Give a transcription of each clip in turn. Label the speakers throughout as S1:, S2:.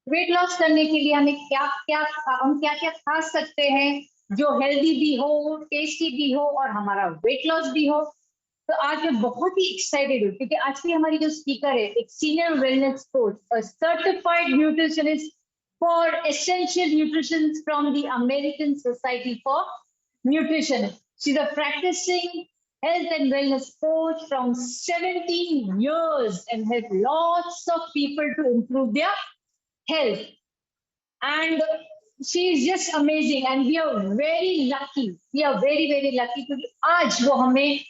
S1: Weight loss करने के लिए हम क्या क्या खा सकते हैं जो हेल्दी भी हो, टेस्टी भी हो और हमारा वेट लॉस भी हो। तो आज मैं बहुत ही एक्साइटेड हूँ क्योंकि आज की हमारी जो स्पीकर है एक senior wellness coach, certified nutritionist for essential nutrition from the American society for nutrition. She is a practicing health and wellness coach from 17 years and helped lots of people to improve their health. And she is just amazing and we are very lucky. We are very very lucky क्योंकि आज वो हमें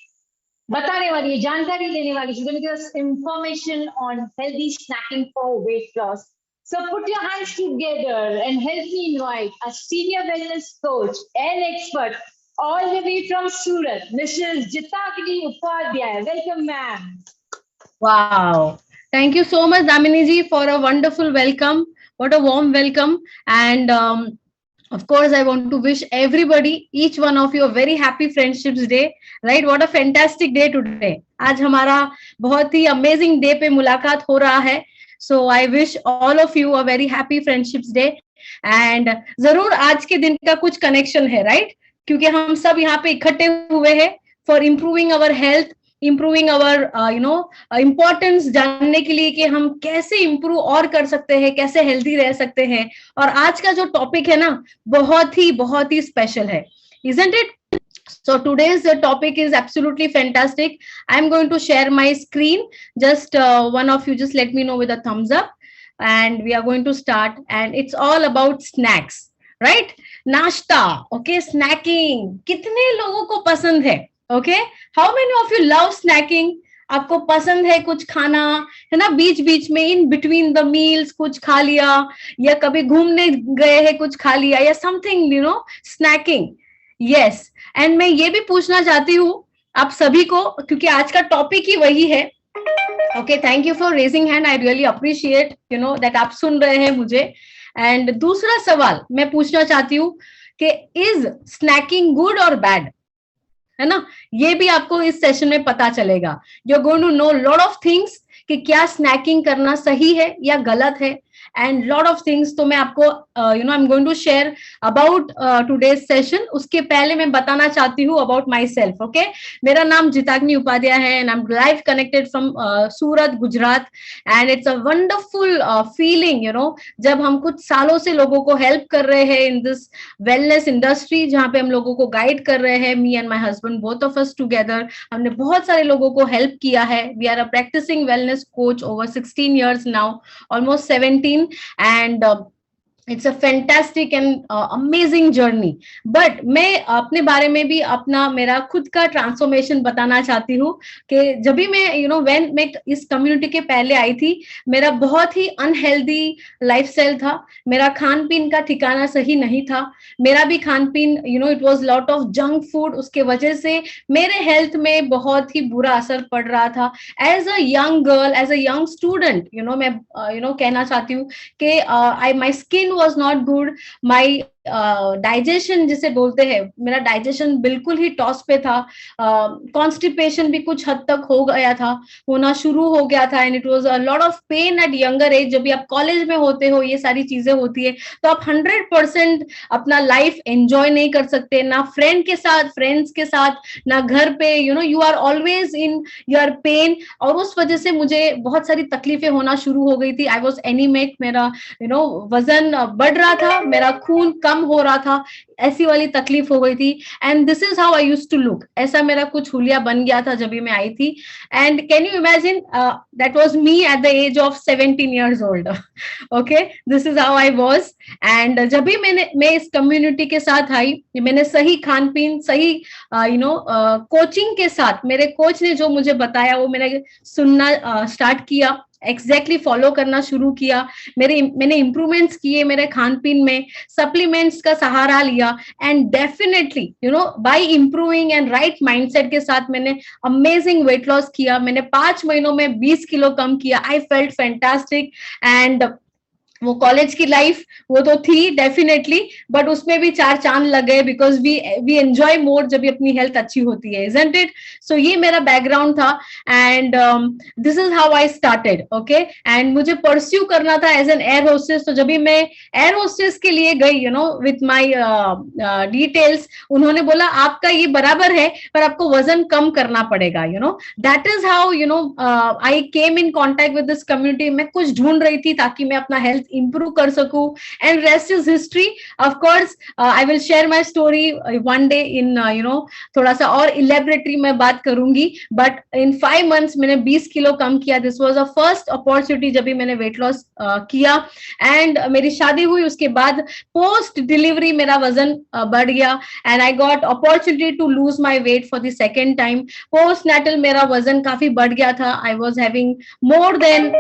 S1: बताने वाली है, जानकारी देने वाली है, she's going to give us information on healthy snacking for weight loss. So put your hands together and help me invite a senior wellness coach and expert all the way from Surat, Mrs. Jitagini Upadhyay. Welcome, ma'am.
S2: Wow. Thank you so much, Damini ji, for a wonderful welcome. What a warm welcome. And of course, I want to wish everybody, each one of you, a very happy Friendships Day. Right? What a fantastic day today. आज हमारा बहुत ही amazing day पे मुलाकात हो रहा है. So I wish all of you a very happy Friendships Day. And जरूर आज के दिन का कुछ connection है, right? क्योंकि हम सब यहाँ पे इकट्ठे हुए हैं for improving our health, improving our importance जानने के लिए कि हम कैसे इम्प्रूव और कर सकते हैं, कैसे हेल्दी रह सकते हैं. और आज का जो टॉपिक है ना बहुत ही स्पेशल है, isn't it? So today's topic is absolutely fantastic. I'm going to share my screen. Just one of you just let me know with a thumbs up and we are going to start, and it's all about snacks, right? नाश्ता, okay, snacking. कितने लोगों को पसंद है? Okay, how many of you love snacking? आपको पसंद है कुछ खाना, है ना, बीच बीच में इन बिटवीन द मील्स कुछ खा लिया, या कभी घूमने गए हैं कुछ खा लिया, या something, you know, snacking. Yes, and मैं ये भी पूछना चाहती हूँ आप सभी को, क्योंकि आज का टॉपिक ही वही है. Okay, thank you for raising hand. I really appreciate, you know, that आप सुन रहे हैं मुझे. एंड दूसरा सवाल मैं पूछना चाहती हूँ कि इज स्नैकिंग गुड और बैड, है ना? ये भी आपको इस सेशन में पता चलेगा. You are going to know lot of things कि क्या स्नैकिंग करना सही है या गलत है, एंड लॉट ऑफ थिंग्स. तो मैं आपको you know I am going to share about today's session. उसके पहले मैं बताना चाहती हूँ अबाउट माई सेल्फ. ओके, मेरा नाम जिताग्नि उपाध्याय है and I M live connected from Surat, Gujarat. And it's a wonderful feeling, you know, जब हम कुछ सालों से लोगों को हेल्प कर रहे हैं इन दिस वेलनेस इंडस्ट्री, जहाँ पे हम लोगों को गाइड कर रहे हैं. Me and my husband, both of us together, हमने बहुत सारे लोगों को हेल्प किया है. We are a practicing wellness coach over 16 years now, almost 17. And it's a fantastic and amazing journey. But मैं अपने बारे में भी अपना मेरा खुद का ट्रांसफॉर्मेशन बताना चाहती हूँ कि जब भी मैं, यू नो, व्हेन मैं इस कम्युनिटी के पहले आई थी, मेरा बहुत ही अनहेल्दी लाइफस्टाइल था. मेरा खान पीन का ठिकाना सही नहीं था. मेरा भी खान पीन, you know, it was lot of junk food. उसके वजह से मेरे हेल्थ में बहुत ही बुरा असर पड़ रहा था. As a young girl, as a young student, you know, मैं यू नो कहना चाहती हूँ कि I my skin was not good. My digestion जिसे बोलते हैं, मेरा डाइजेशन बिल्कुल ही टॉस पे था. कॉन्स्टिपेशन भी कुछ हद तक हो गया था, होना शुरू हो गया था. And it was a lot of pen eight younger age. जब भी आप कॉलेज में होते हो, ये सारी चीजें होती है, तो आप 100% अपना लाइफ एंजॉय नहीं कर सकते, ना फ्रेंड्स के साथ, ना घर पे. You know, you are always in your pain. और उस वजह से मुझे बहुत सारी तकलीफें होना शुरू हो गई थी. I was anaemic. मेरा, यू नो, वजन बढ़ रहा था, मेरा खून कम हो रहा था, ऐसी वाली तकलीफ हो गई थी. And this is how I used to look. ऐसा मेरा कुछ हुलिया बन गया था जब भी मैं आई थी. And can you imagine, that was me at the age of 17 years old. Okay, this is how I was. And जब भी मैं इस कम्युनिटी के साथ आई, मैंने सही खान पीन, सही यू नो कोचिंग के साथ, मेरे कोच ने जो मुझे बताया वो मैंने सुनना स्टार्ट किया, एग्जैक्टली फॉलो करना शुरू किया. मैंने इंप्रूवमेंट्स किए मेरे खान पीन में, सप्लीमेंट्स का सहारा लिया. And definitely, you know, by improving and right mindset के साथ मैंने अमेजिंग वेट लॉस किया. मैंने 5 महीनों में 20 किलो कम किया. I felt fantastic. एंड वो कॉलेज की लाइफ वो तो थी डेफिनेटली, बट उसमें भी 4 चांद लग गए, बिकॉज वी एंजॉय मोर जब भी अपनी हेल्थ अच्छी होती है, इजंट इट? सो ये मेरा बैकग्राउंड था, and this is how I started, okay. And मुझे परस्यू करना था एज एन एयर होस्टेस, तो जब भी मैं एयर होस्टेस के लिए गई, you know, with my details, उन्होंने बोला आपका ये बराबर है पर आपको वजन कम करना पड़ेगा, you know. That is how, you know, I came in contact with this community. मैं कुछ ढूंढ रही थी ताकि मैं अपना हेल्थ इंप्रूव कर सकूं, and rest is history. Of course I will share my story one day in, you know, थोड़ा सा और इलेबरेटरी मैं बात करूंगी, बट इन 5 मंथ्स मैंने 20 किलो कम किया। This was a first opportunity जब भी मैंने वेट लॉस किया, एंड मेरी शादी हुई, उसके बाद पोस्ट डिलीवरी मेरा वजन बढ़ गया, and I got opportunity to lose my weight for the second time. Post natal मेरा वजन काफी बढ़ गया था, I was having more than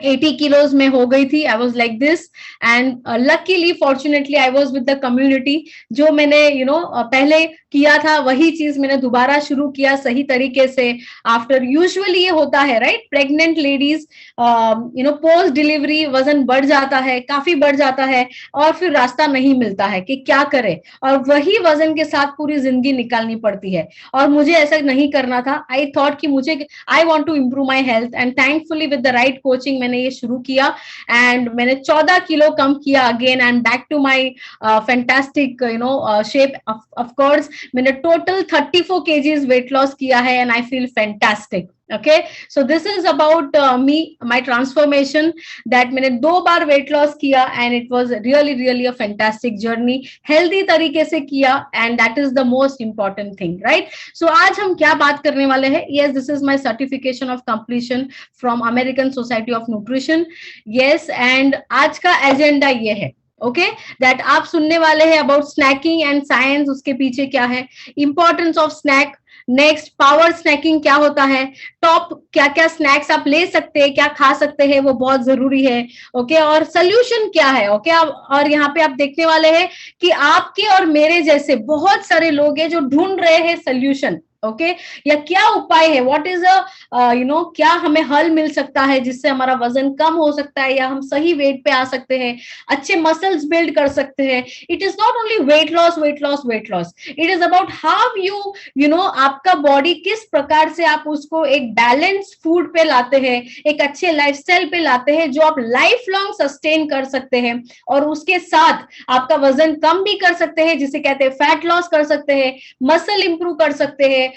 S2: 80 kilos में हो गई थी। I was like this, and luckily fortunately I was with the community. जो मैंने, यू नो, पहले किया था वही चीज मैंने दोबारा शुरू किया सही तरीके से। आफ्टर, यूजुअली ये होता है right, pregnant ladies, you know, post delivery वजन बढ़ जाता है, काफी बढ़ जाता है, और फिर रास्ता नहीं मिलता है कि क्या करे, और वही वजन के साथ पूरी जिंदगी निकालनी पड़ती है। और मुझे ऐसा नहीं करना था। आई थॉट कि मुझे, I want to improve my health, and thankfully with the right coaching मैंने ये शुरू किया, एंड मैंने 14 किलो कम किया again, and back to my fantastic, you know, shape. Of course मैंने टोटल 34 kgs वेट लॉस किया है, and I feel fantastic. Okay, so this is about me, my transformation, that मैंने 2 बार वेट लॉस किया, and it was really a fantastic journey, healthy तरीके से किया, and that is the most important thing, right? So आज हम क्या बात करने वाले हैं? Yes, this is my certification of completion from American Society of Nutrition. Yes, and आज का एजेंडा ये है, ओके, दैट आप सुनने वाले हैं अबाउट स्नैकिंग एंड साइंस, उसके पीछे क्या है, importance of snack, next power snacking क्या होता है, टॉप क्या क्या स्नैक्स आप ले सकते हैं, क्या खा सकते हैं, वो बहुत जरूरी है, ओके, और सोल्यूशन क्या है, ओके। और यहाँ पे आप देखने वाले हैं कि आपके और मेरे जैसे बहुत सारे लोग हैं जो ढूंढ रहे हैं सोल्यूशन, ओके, या क्या उपाय है, what is a, you know, क्या हमें हल मिल सकता है जिससे हमारा वजन कम हो सकता है, या हम सही वेट पे आ सकते हैं, अच्छे मसल्स बिल्ड कर सकते हैं। It is not only weight loss, weight loss, weight loss, it is about how you know, आपका बॉडी किस प्रकार से आप उसको एक बैलेंस फूड पे लाते हैं, एक अच्छे लाइफस्टाइल पे लाते हैं जो आप लाइफ लॉन्ग सस्टेन कर सकते हैं, और उसके साथ आपका वजन कम भी कर सकते हैं, जिसे कहते हैं फैट लॉस कर सकते हैं, मसल इंप्रूव कर सकते हैं,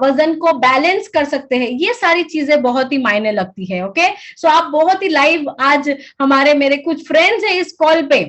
S2: वजन को बैलेंस कर सकते हैं। ये सारी चीजें बहुत ही मायने लगती है, ओके। सो आप बहुत ही लाइव, आज हमारे मेरे कुछ फ्रेंड्स हैं इस कॉल पे,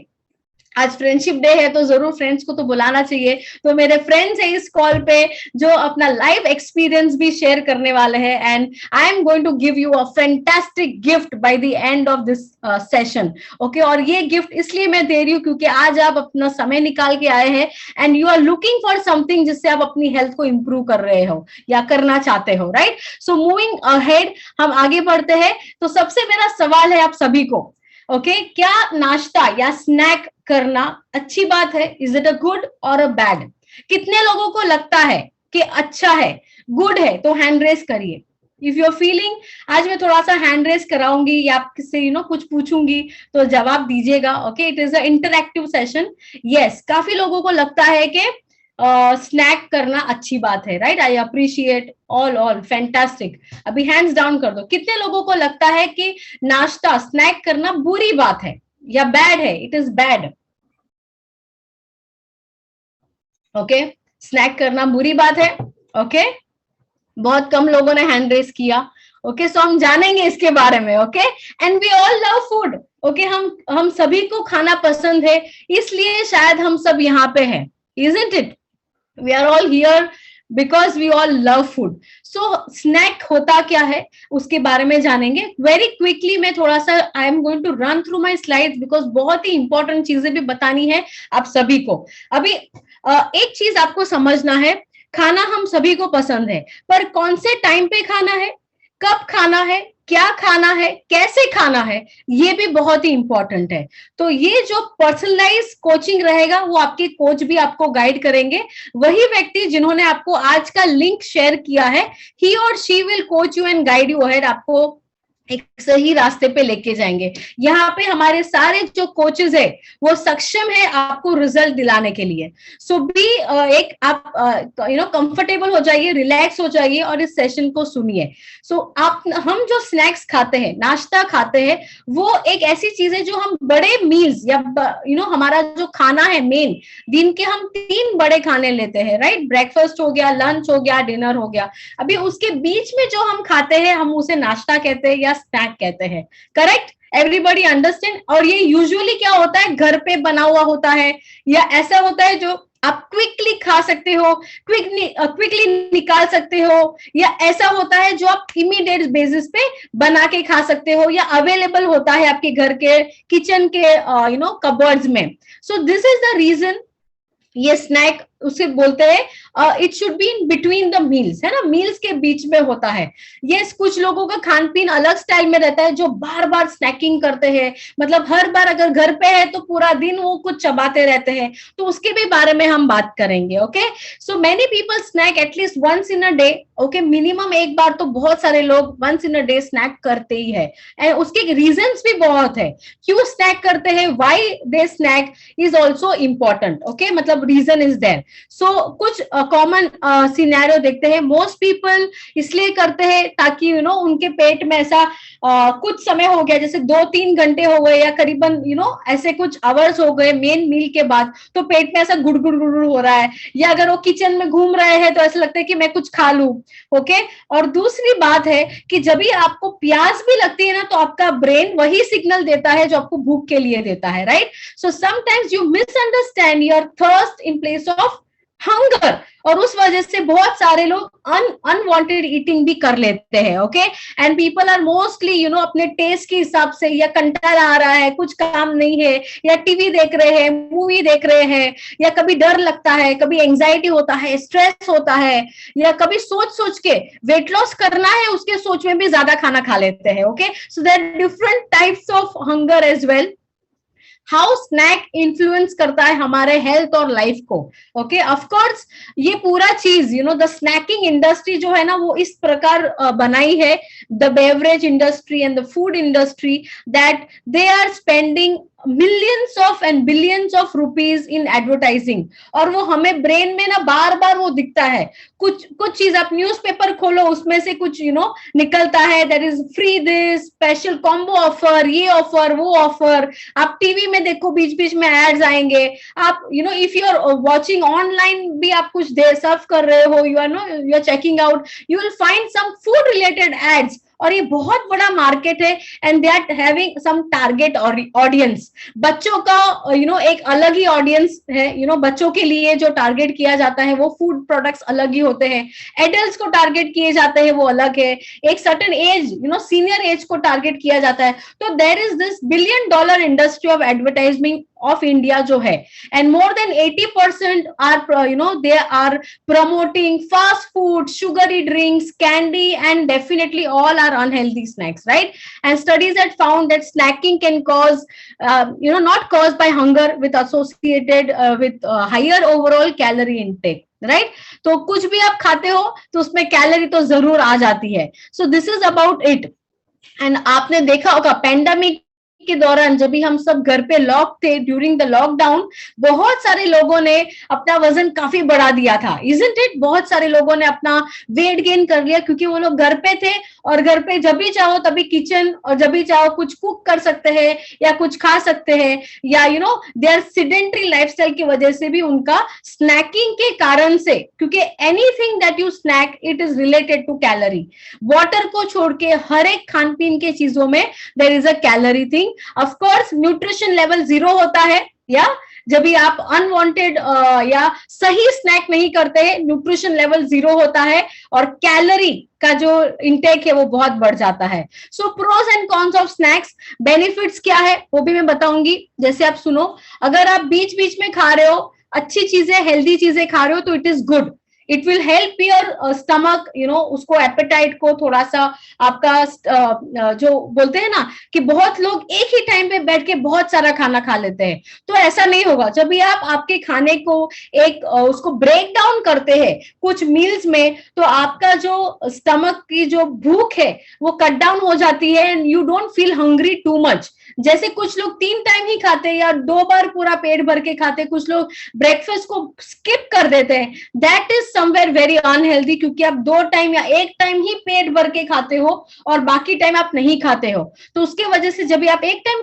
S2: आज फ्रेंडशिप डे है तो जरूर फ्रेंड्स को तो बुलाना चाहिए, तो मेरे फ्रेंड्स हैं इस कॉल पे जो अपना लाइव एक्सपीरियंस भी शेयर करने वाले हैं, and I am going to give you a fantastic gift by the end of this session, okay. और ये गिफ्ट इसलिए मैं दे रही हूँ क्योंकि आज आप अपना समय निकाल के आए हैं, and you are looking for something जिससे आप अपनी हेल्थ को इंप्रूव कर रहे हो या करना चाहते हो, राइट? सो मूविंग अहेड, हम आगे बढ़ते हैं। तो सबसे मेरा सवाल है आप सभी को, ओके, क्या नाश्ता या स्नैक करना अच्छी बात है? इज इट अ गुड और अ बैड? कितने लोगों को लगता है कि अच्छा है, गुड है? तो हैंड रेस करिए इफ यू आर फीलिंग। आज मैं थोड़ा सा हैंड रेस कराऊंगी या आपसे, यू नो, कुछ पूछूंगी तो जवाब दीजिएगा, okay. It is a interactive session. Yes, काफी लोगों को लगता है कि स्नैक करना अच्छी बात है, right? I appreciate all fantastic. अभी हैंड्स डाउन कर दो, कितने लोगों को लगता है कि नाश्ता स्नैक करना बुरी बात है या बैड है? It is bad, okay. Snack करना बुरी बात है, ओके। बहुत कम लोगों ने हैंड रेस किया, ओके। सो हम जानेंगे इसके बारे में, okay. And we all love food, okay. हम सभी को खाना पसंद है, इसलिए शायद हम सब यहाँ पे हैं, isn't it? We are all here because we all love food. So snack होता क्या है उसके बारे में जानेंगे वेरी क्विकली। मैं थोड़ा सा I am going to run through my slides because बहुत ही इंपॉर्टेंट चीजें भी बतानी है आप सभी को। अभी एक चीज आपको समझना है, खाना हम सभी को पसंद है, पर कौन से टाइम पे खाना है, कब खाना है, क्या खाना है, कैसे खाना है, ये भी बहुत ही इंपॉर्टेंट है। तो ये जो पर्सनलाइज कोचिंग रहेगा वो आपके कोच भी आपको गाइड करेंगे। वही व्यक्ति जिन्होंने आपको आज का लिंक शेयर किया है, ही और she will coach you and guide you ahead, आपको एक सही रास्ते पे लेके जाएंगे। यहाँ पे हमारे सारे जो कोचेस है वो सक्षम है आपको रिजल्ट दिलाने के लिए। सो भी एक आप कंफर्टेबल हो जाइए, रिलैक्स हो जाइए और इस सेशन को सुनिए। सो आप हम जो स्नैक्स खाते हैं, नाश्ता खाते हैं, वो एक ऐसी चीज है जो हम बड़े मील्स या हमारा जो खाना है मेन दिन के, हम 3 बड़े खाने लेते हैं, राइट? ब्रेकफास्ट हो गया, लंच हो गया, डिनर हो गया। अभी उसके बीच में जो हम खाते हैं हम उसे नाश्ता कहते हैं या स्नैक कहते हैं, करेक्ट? Everybody understand? और ये यूजुअली क्या होता है, घर पे बना हुआ होता है या ऐसा होता है जो आप क्विकली खा सकते हो, क्विकली निकाल सकते हो, या ऐसा होता है जो आप इमीडिएट बेसिस पे बना के खा सकते हो या अवेलेबल होता है आपके घर के किचन के कबर्ड्स में। So this is the reason ये स्नैक उसे बोलते हैं it should be in between the meals, है ना, मील्स के बीच में होता है। ये कुछ लोगों का खान पीन अलग स्टाइल में रहता है जो बार बार स्नैकिंग करते हैं, मतलब हर बार अगर घर पे है तो पूरा दिन वो कुछ चबाते रहते हैं, तो उसके भी बारे में हम बात करेंगे। Okay, so many people snack at least once in a day. Okay, minimum एक बार तो बहुत सारे लोग once in a day snack करते ही है, एंड उसके रीजंस भी बहुत है क्यों स्नैक करते हैं, why they snack is also important. Okay, मतलब रीजन इज देयर। सो कुछ कॉमन सिनेरियो देखते हैं। मोस्ट पीपल इसलिए करते हैं ताकि उनके पेट में ऐसा कुछ समय हो गया, जैसे 2-3 घंटे हो गए या करीबन ऐसे कुछ आवर्स हो गए मेन मील के बाद, तो पेट में ऐसा गुड़गुड़ गुड़गुड़ हो रहा है, या अगर वो किचन में घूम रहे हैं तो ऐसा लगता है कि मैं कुछ खा लूं। ओके, और दूसरी बात है कि जब भी आपको प्यास भी लगती है ना, तो आपका ब्रेन वही सिग्नल देता है जो आपको भूख के लिए देता है, right? So sometimes you misunderstand your thirst in place of hunger, और उस वजह से बहुत सारे लोग अनवांटेड ईटिंग भी कर लेते हैं। Okay, and people are mostly अपने टेस्ट के हिसाब से, या कंटाला आ रहा है, कुछ काम नहीं है, या टीवी देख रहे हैं, मूवी देख रहे हैं, या कभी डर लगता है, कभी एंजाइटी होता है, स्ट्रेस होता है, या कभी सोच सोच के वेट लॉस करना है उसके सोच में भी ज्यादा खाना खा लेते हैं। Okay, so there are different types of hunger as well. How snack influence करता है हमारे हेल्थ और लाइफ को। ओके, ऑफ कोर्स ये पूरा चीज द स्नैकिंग इंडस्ट्री जो है ना, वो इस प्रकार बनाई है, the beverage industry and the food industry, that they are spending millions of and billions of rupees in advertising, और वो हमें ब्रेन में ना बार बार वो दिखता है। कुछ चीज आप न्यूज़पेपर खोलो, उसमें से कुछ निकलता है, that is free this, special combo offer, ये ऑफर, वो ऑफर। आप टीवी में देखो, बीच बीच में एड्स आएंगे। आप if you are watching online भी, आप कुछ देर सर्फ कर रहे हो, you are checking out, you will find some food related ads, और ये बहुत बड़ा मार्केट है, and they are having some target audience. बच्चों का एक अलग ही ऑडियंस है, बच्चों के लिए जो टारगेट किया जाता है वो फूड प्रोडक्ट्स अलग ही होते हैं। एडल्ट्स को टारगेट किए जाते हैं वो अलग है, एक सर्टेन एज सीनियर एज को टारगेट किया जाता है। तो there is this $1 billion industry of advertisement of India जो है, and more than 80% are they are promoting fast food, sugary drinks, candy, and definitely all are unhealthy snacks, right? And studies had found that snacking can cause not caused by hunger, with associated with higher overall calorie intake, right? तो कुछ भी आप खाते हो तो उसमें calorie तो जरूर आ जाती है। सो this is about it. And आपने देखा होगा पेंडेमिक के दौरान जब भी हम सब घर पे लॉक थे, ड्यूरिंग द लॉकडाउन, बहुत सारे लोगों ने अपना वजन काफी बढ़ा दिया था, इजंट इट? बहुत सारे लोगों ने अपना वेट गेन कर लिया क्योंकि वो लोग घर पे थे, और घर पे जब भी चाहो तभी किचन, और जब भी चाहो कुछ कुक कर सकते हैं या कुछ खा सकते हैं, या देयर सिडेंटरी लाइफस्टाइल की वजह से भी उनका स्नैकिंग के कारण से, क्योंकि anything that you snack it is related to calorie. Water को छोड़ के हर एक खान पीन के चीजों में there is a calorie thing. Of course nutrition level 0 होता है, या जब भी आप अनवांटेड या सही स्नैक नहीं करते हैं, न्यूट्रिशन लेवल 0 होता है, और कैलोरी का जो इंटेक है वो बहुत बढ़ जाता है। So pros and cons of snacks, benefits क्या है वो भी मैं बताऊंगी। जैसे आप सुनो, अगर आप बीच बीच में खा रहे हो अच्छी चीजें, हेल्दी चीजें खा रहे हो, तो it is good, it will help your stomach, you know, उसको एपेटाइट को थोड़ा सा आपका जो बोलते हैं ना कि बहुत लोग एक ही टाइम पे बैठ के बहुत सारा खाना खा लेते हैं, तो ऐसा नहीं होगा। जब भी आप आपके खाने को एक उसको ब्रेक डाउन करते हैं कुछ मील्स में, तो आपका जो स्टमक की जो भूख है वो कट डाउन हो जाती है and you don't feel hungry too much. जैसे कुछ लोग 3 टाइम ही खाते हैं या 2 बार पूरा पेट भर के खाते हैं, कुछ लोग ब्रेकफास्ट को स्किप कर देते हैं, that is somewhere very unhealthy, क्योंकि आप 2 टाइम या 1 टाइम ही पेट भर के खाते हो और बाकी टाइम आप नहीं खाते हो। तो उसके वजह से जब भी आप 1 टाइम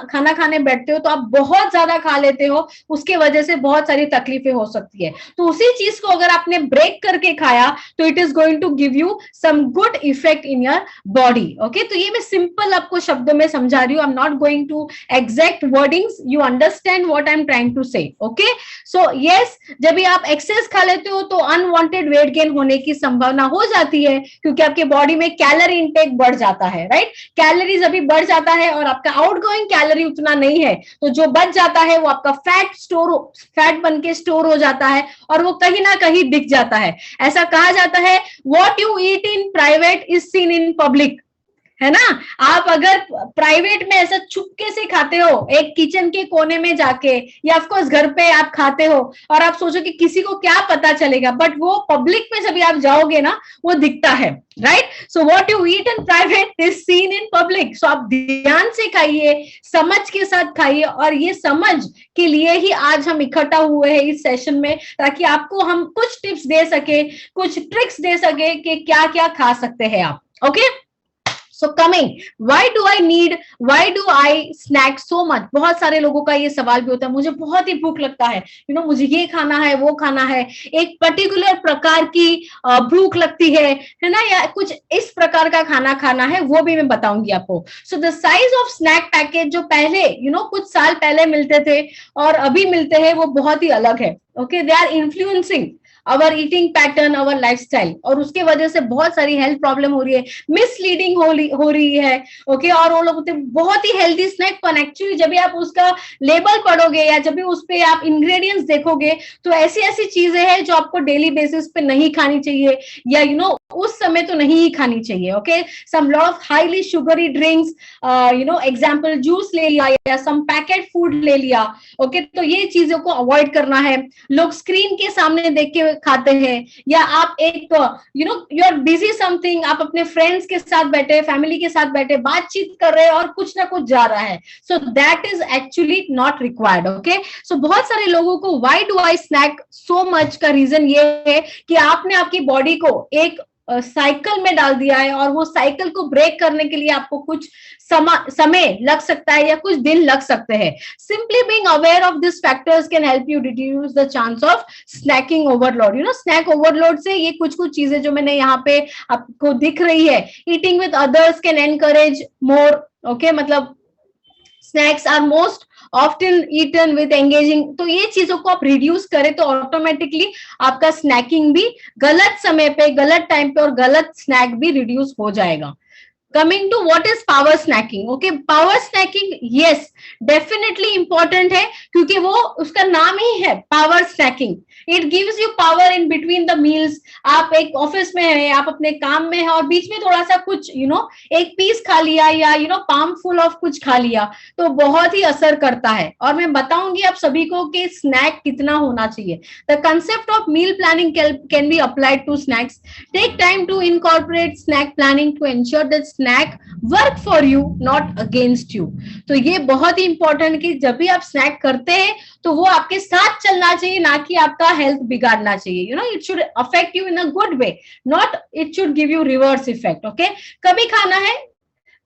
S2: खाना खाने बैठते हो तो आप बहुत ज्यादा खा लेते हो, उसके वजह से बहुत सारी तकलीफें हो सकती है। तो उसी चीज को अगर आपने ब्रेक करके खाया तो it is going to give you some good effect in your body. Okay, तो ये मैं सिंपल आपको शब्दों में समझा रही हूँ, I am not going to exact wordings, you understand what I'm trying to say, okay? So yes, जब भी आप एक्सेस खा लेते हो तो अनवांटेड वेट गेन होने की संभावना हो जाती है, क्योंकि आपके बॉडी में कैलोरी इंटेक बढ़ जाता है, राइट? कैलोरीज अभी बढ़ जाता है और आपका आउटगोइंग कैलोरी उतना नहीं है, तो जो बच जाता है वो आपका फैट बन के स्टोर हो जाता है और वो कहीं ना कहीं दिख जाता है। ऐसा कहा जाता है, what you eat in private is seen in public, है ना? आप अगर प्राइवेट में ऐसा छुपके से खाते हो, एक किचन के कोने में जाके, या ऑफ कोर्स घर पे आप खाते हो और आप सोचो कि किसी को क्या पता चलेगा, बट वो पब्लिक में जब आप जाओगे ना वो दिखता है, right? So what you eat in private is seen in public. So आप ध्यान से खाइए, समझ के साथ खाइए, और ये समझ के लिए ही आज हम इकट्ठा हुए हैं इस सेशन में, ताकि आपको हम कुछ टिप्स दे सके, कुछ ट्रिक्स दे सके कि क्या क्या खा सकते हैं आप। Okay, So coming, why do I snack so much? बहुत सारे लोगों का ये सवाल भी होता है, मुझे बहुत ही भूख लगता है, यू नो, मुझे ये खाना है, वो खाना है, एक पर्टिकुलर प्रकार की भूख लगती है ना, या कुछ इस प्रकार का खाना खाना है, वो भी मैं बताऊंगी आपको। So the size of snack package जो पहले कुछ साल पहले मिलते थे और अभी मिलते हैं वो बहुत ही अलग है। Okay, they are influencing our eating pattern, our lifestyle, और उसके वजह से बहुत सारी हेल्थ प्रॉब्लम हो रही है, मिसलीडिंग हो रही है। ओके, और वो लोग बोलते हैं बहुत ही हेल्दी स्नैक, पर एक्चुअली जब भी आप उसका लेबल पढ़ोगे या जब भी उस पे आप इंग्रेडिएंट्स देखोगे तो ऐसी ऐसी चीजें हैं जो आपको डेली बेसिस पे नहीं खानी चाहिए, या उस समय तो नहीं ही खानी चाहिए। Okay, some lot of highly sugary drinks, example juice ले लिया या सम पैकेट फूड ले लिया। ओके, तो ये चीजों को अवॉइड करना है। लोग स्क्रीन के सामने देख के खाते हैं, या आप एक यू आर बिजी समथिंग, आप अपने फ्रेंड्स के साथ बैठे, फैमिली के साथ बैठे, बातचीत कर रहे हैं और कुछ ना कुछ जा रहा है, so that is actually not required. Okay, so बहुत सारे लोगों को why do I snack so much का रीजन ये है कि आपने आपकी बॉडी को एक साइकिल में डाल दिया है, और वो साइकिल को ब्रेक करने के लिए आपको कुछ समय लग सकता है या कुछ दिन लग सकते हैं। Simply being aware of this factors can help you reduce the chance of snacking overload. Snack overload से ये कुछ चीजें जो मैंने यहाँ पे आपको दिख रही है, eating with others can encourage more. Okay, मतलब snacks are most often eaten with engaging, तो ये चीजों को आप रिड्यूस करें तो ऑटोमेटिकली आपका स्नैकिंग भी गलत समय पे, गलत टाइम पे और गलत स्नैक भी रिड्यूस हो जाएगा। Coming to what is power snacking? Okay, power snacking, yes, definitely important है, क्योंकि वो उसका नाम ही है power snacking. It gives you power in between the meals. आप एक ऑफिस में हैं, आप अपने काम में हैं और बीच में थोड़ा सा कुछ एक पीस खा लिया या पाम फुल ऑफ कुछ खा लिया, तो बहुत ही असर करता है। और मैं बताऊंगी आप सभी को कि स्नैक कितना होना चाहिए। The concept of meal planning can be applied to snacks. Take time to incorporate snack planning to ensure that snack work for you not against you. तो ये बहुत ही इंपॉर्टेंट कि जब भी आप स्नैक करते हैं तो वो आपके साथ चलना चाहिए, ना कि आपका हेल्थ बिगाड़ना चाहिए। It should affect you in a good way, not it should give you reverse effect. Okay, कभी खाना है,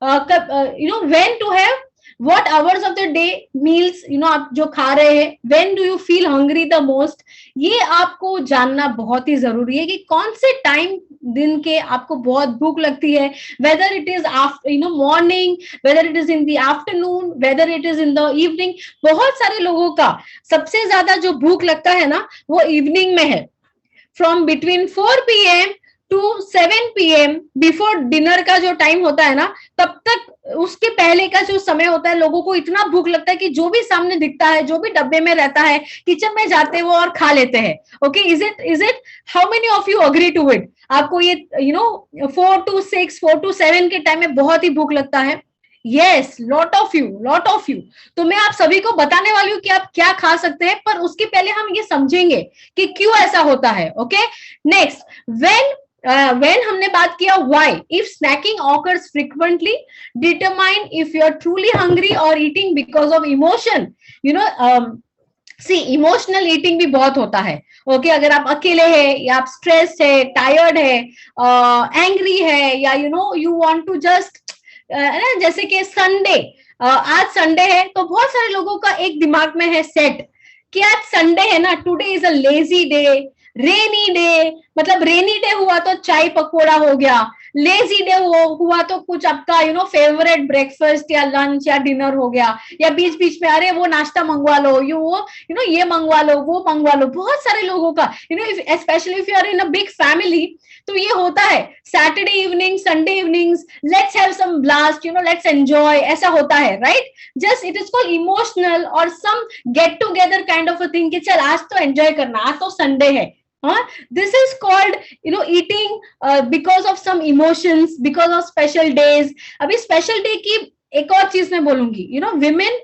S2: when to have, what hours of the day meals आप जो खा रहे हैं, when do you feel hungry the most, ये आपको जानना बहुत ही जरूरी है कि कौन से टाइम दिन के आपको बहुत भूख लगती है, whether it is after morning, whether it is in the afternoon, whether it is in the evening। बहुत सारे लोगों का सबसे ज्यादा जो भूख लगता है ना वो इवनिंग में है, from between 4 PM to 7 PM before dinner का जो टाइम होता है ना, तब तक उसके पहले का जो समय होता है, लोगों को इतना भूख लगता है कि जो भी सामने दिखता है, जो भी डब्बे में रहता है, किचन में जाते हैं वो और खा लेते हैं. Okay, is it how many of you agree to it? आपको ये 4 to 6, 4 to 7 के टाइम में बहुत ही भूख लगता है. Yes, lot of you. तो मैं आप सभी को बताने वाली हूँ कि आप क्या खा सकते हैं, पर उसके पहले हम ये समझेंगे कि क्यों ऐसा होता है. ओके, नेक्स्ट, when हमने बात किया why, if snacking occurs frequently, determine if you are truly hungry or eating because of emotion. See, emotional eating भी बहुत होता है. ओके, अगर आप अकेले हैं या आप स्ट्रेस है, टायर्ड है, एंग्री है, या यू वांट टू जस्ट, जैसे कि संडे, आज संडे है तो बहुत सारे लोगों का एक दिमाग में है सेट कि आज संडे है ना, today is a lazy day, rainy day, मतलब रेनी डे हुआ तो चाय पकौड़ा हो गया, लेजी डे हुआ तो कुछ आपका फेवरेट ब्रेकफास्ट या लंच या डिनर हो गया, या बीच बीच में अरे वो नाश्ता मंगवा लो, ये मंगवा लो, वो मंगवा लो. बहुत सारे लोगों का specially if you are in a big family, तो ये होता है Saturday evening, Sunday evenings, let's have some blast, let's enjoy, ऐसा होता है, right? Just it is called emotional और some get together kind of a thing कि चल आज तो एंजॉय करना, आज तो संडे है. This is called eating because of some emotions, because of special days. अभी special day की एक और चीज मैं बोलूंगी, women,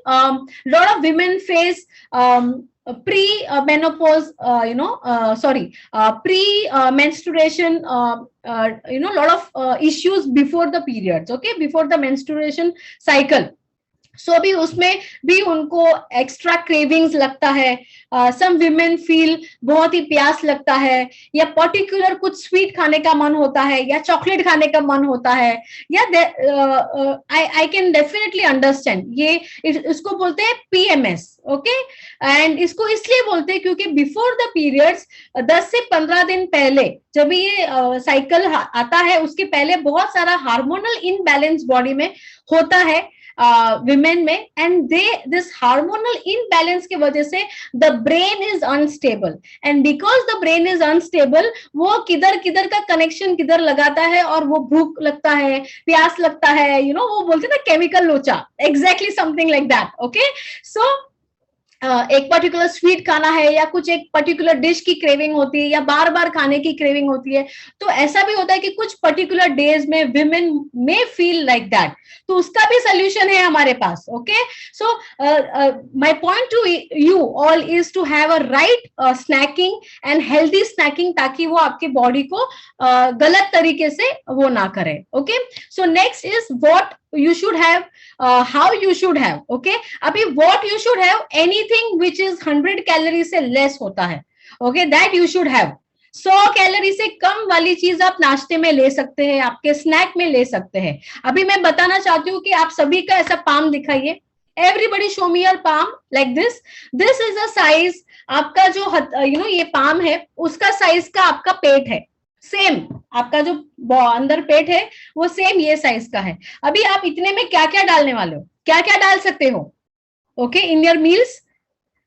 S2: lot of women face pre-menopause, pre-menstruation, lot of issues before the periods, okay, before the menstruation cycle. सो अभी उसमें भी उनको एक्स्ट्रा क्रेविंग्स लगता है. सम विमेन फील बहुत ही प्यास लगता है, या पर्टिकुलर कुछ स्वीट खाने का मन होता है, या चॉकलेट खाने का मन होता है, या आई कैन डेफिनेटली अंडरस्टैंड. ये इसको बोलते हैं PMS. ओके, एंड इसको इसलिए बोलते हैं क्योंकि बिफोर द पीरियड्स 10 से 15 दिन पहले जब ये साइकिल आता है, उसके पहले बहुत सारा हार्मोनल इनबैलेंस बॉडी में होता है विमेन में, एंड दिस हार्मोनल इनबैलेंस की वजह से the brain is unstable, and because the brain is unstable, वो किधर किधर का कनेक्शन किधर लगाता है, और वो भूख लगता है, प्यास लगता है, वो बोलते हैं ना केमिकल लोचा, exactly something like that. Okay, so एक पर्टिकुलर स्वीट खाना है, या कुछ एक पर्टिकुलर डिश की क्रेविंग होती है, या बार बार खाने की क्रेविंग होती है, तो ऐसा भी होता है कि कुछ पर्टिकुलर डेज में विमेन में फील लाइक दैट. तो उसका भी सोल्यूशन है हमारे पास. Okay, so my point to you all is to have a right snacking and healthy snacking, ताकि वो आपके बॉडी को गलत तरीके से वो ना करे. Okay, so next is what you should have, how you should have. okay, अभी what you should have, anything which is 100 calories से less होता है. okay, that you should have. 100 calorie से कम वाली चीज आप नाश्ते में ले सकते हैं, आपके स्नैक में ले सकते हैं. अभी मैं बताना चाहती हूँ कि आप सभी का ऐसा पाम दिखाइए. Everybody show me your palm like this. This is a size, आपका जो ये पाम है उसका साइज का आपका पेट है. सेम आपका जो अंदर पेट है वो सेम ये साइज का है. अभी आप इतने में क्या क्या डालने वाले हो, क्या क्या डाल सकते हो? ओके, इन योर मील्स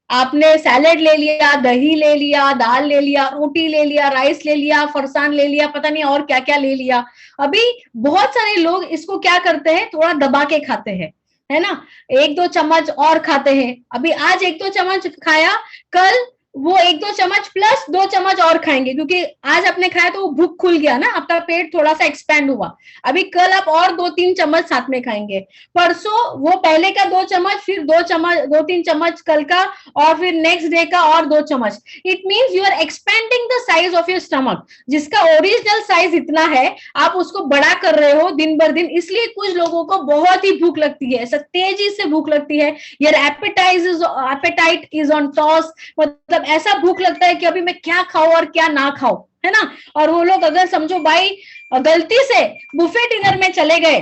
S2: आपने सैलेड ले लिया, दही ले लिया, दाल ले लिया, रोटी ले लिया, राइस ले लिया, फरसान ले लिया, पता नहीं और क्या क्या ले लिया. अभी बहुत सारे लोग इसको क्या करते हैं, थोड़ा दबा के खाते हैं, है ना, 1-2 चम्मच और खाते हैं. अभी आज 1-2 चम्मच खाया, कल वो 1-2 चम्मच प्लस 2 चम्मच और खाएंगे, क्योंकि आज आपने खाया तो वो भूख खुल गया ना, आपका पेट थोड़ा सा एक्सपैंड हुआ. अभी कल आप और 2-3 चम्मच साथ में खाएंगे. परसों वो पहले का 2 चम्मच, फिर 2-3 चम्मच कल का, और फिर नेक्स्ट डे का और 2 चम्मच. It means you are expending the size of your stomach. जिसका ओरिजिनल साइज इतना है, आप उसको बड़ा कर रहे हो दिन भर दिन. इसलिए कुछ लोगों को बहुत ही भूख लगती है, ऐसा तेजी से भूख लगती है. Your apatite is on toss, मतलब ऐसा भूख लगता है कि अभी मैं क्या खाऊं और क्या ना खाऊं, है ना. और वो लोग अगर समझो भाई गलती से बुफे डिनर में चले गए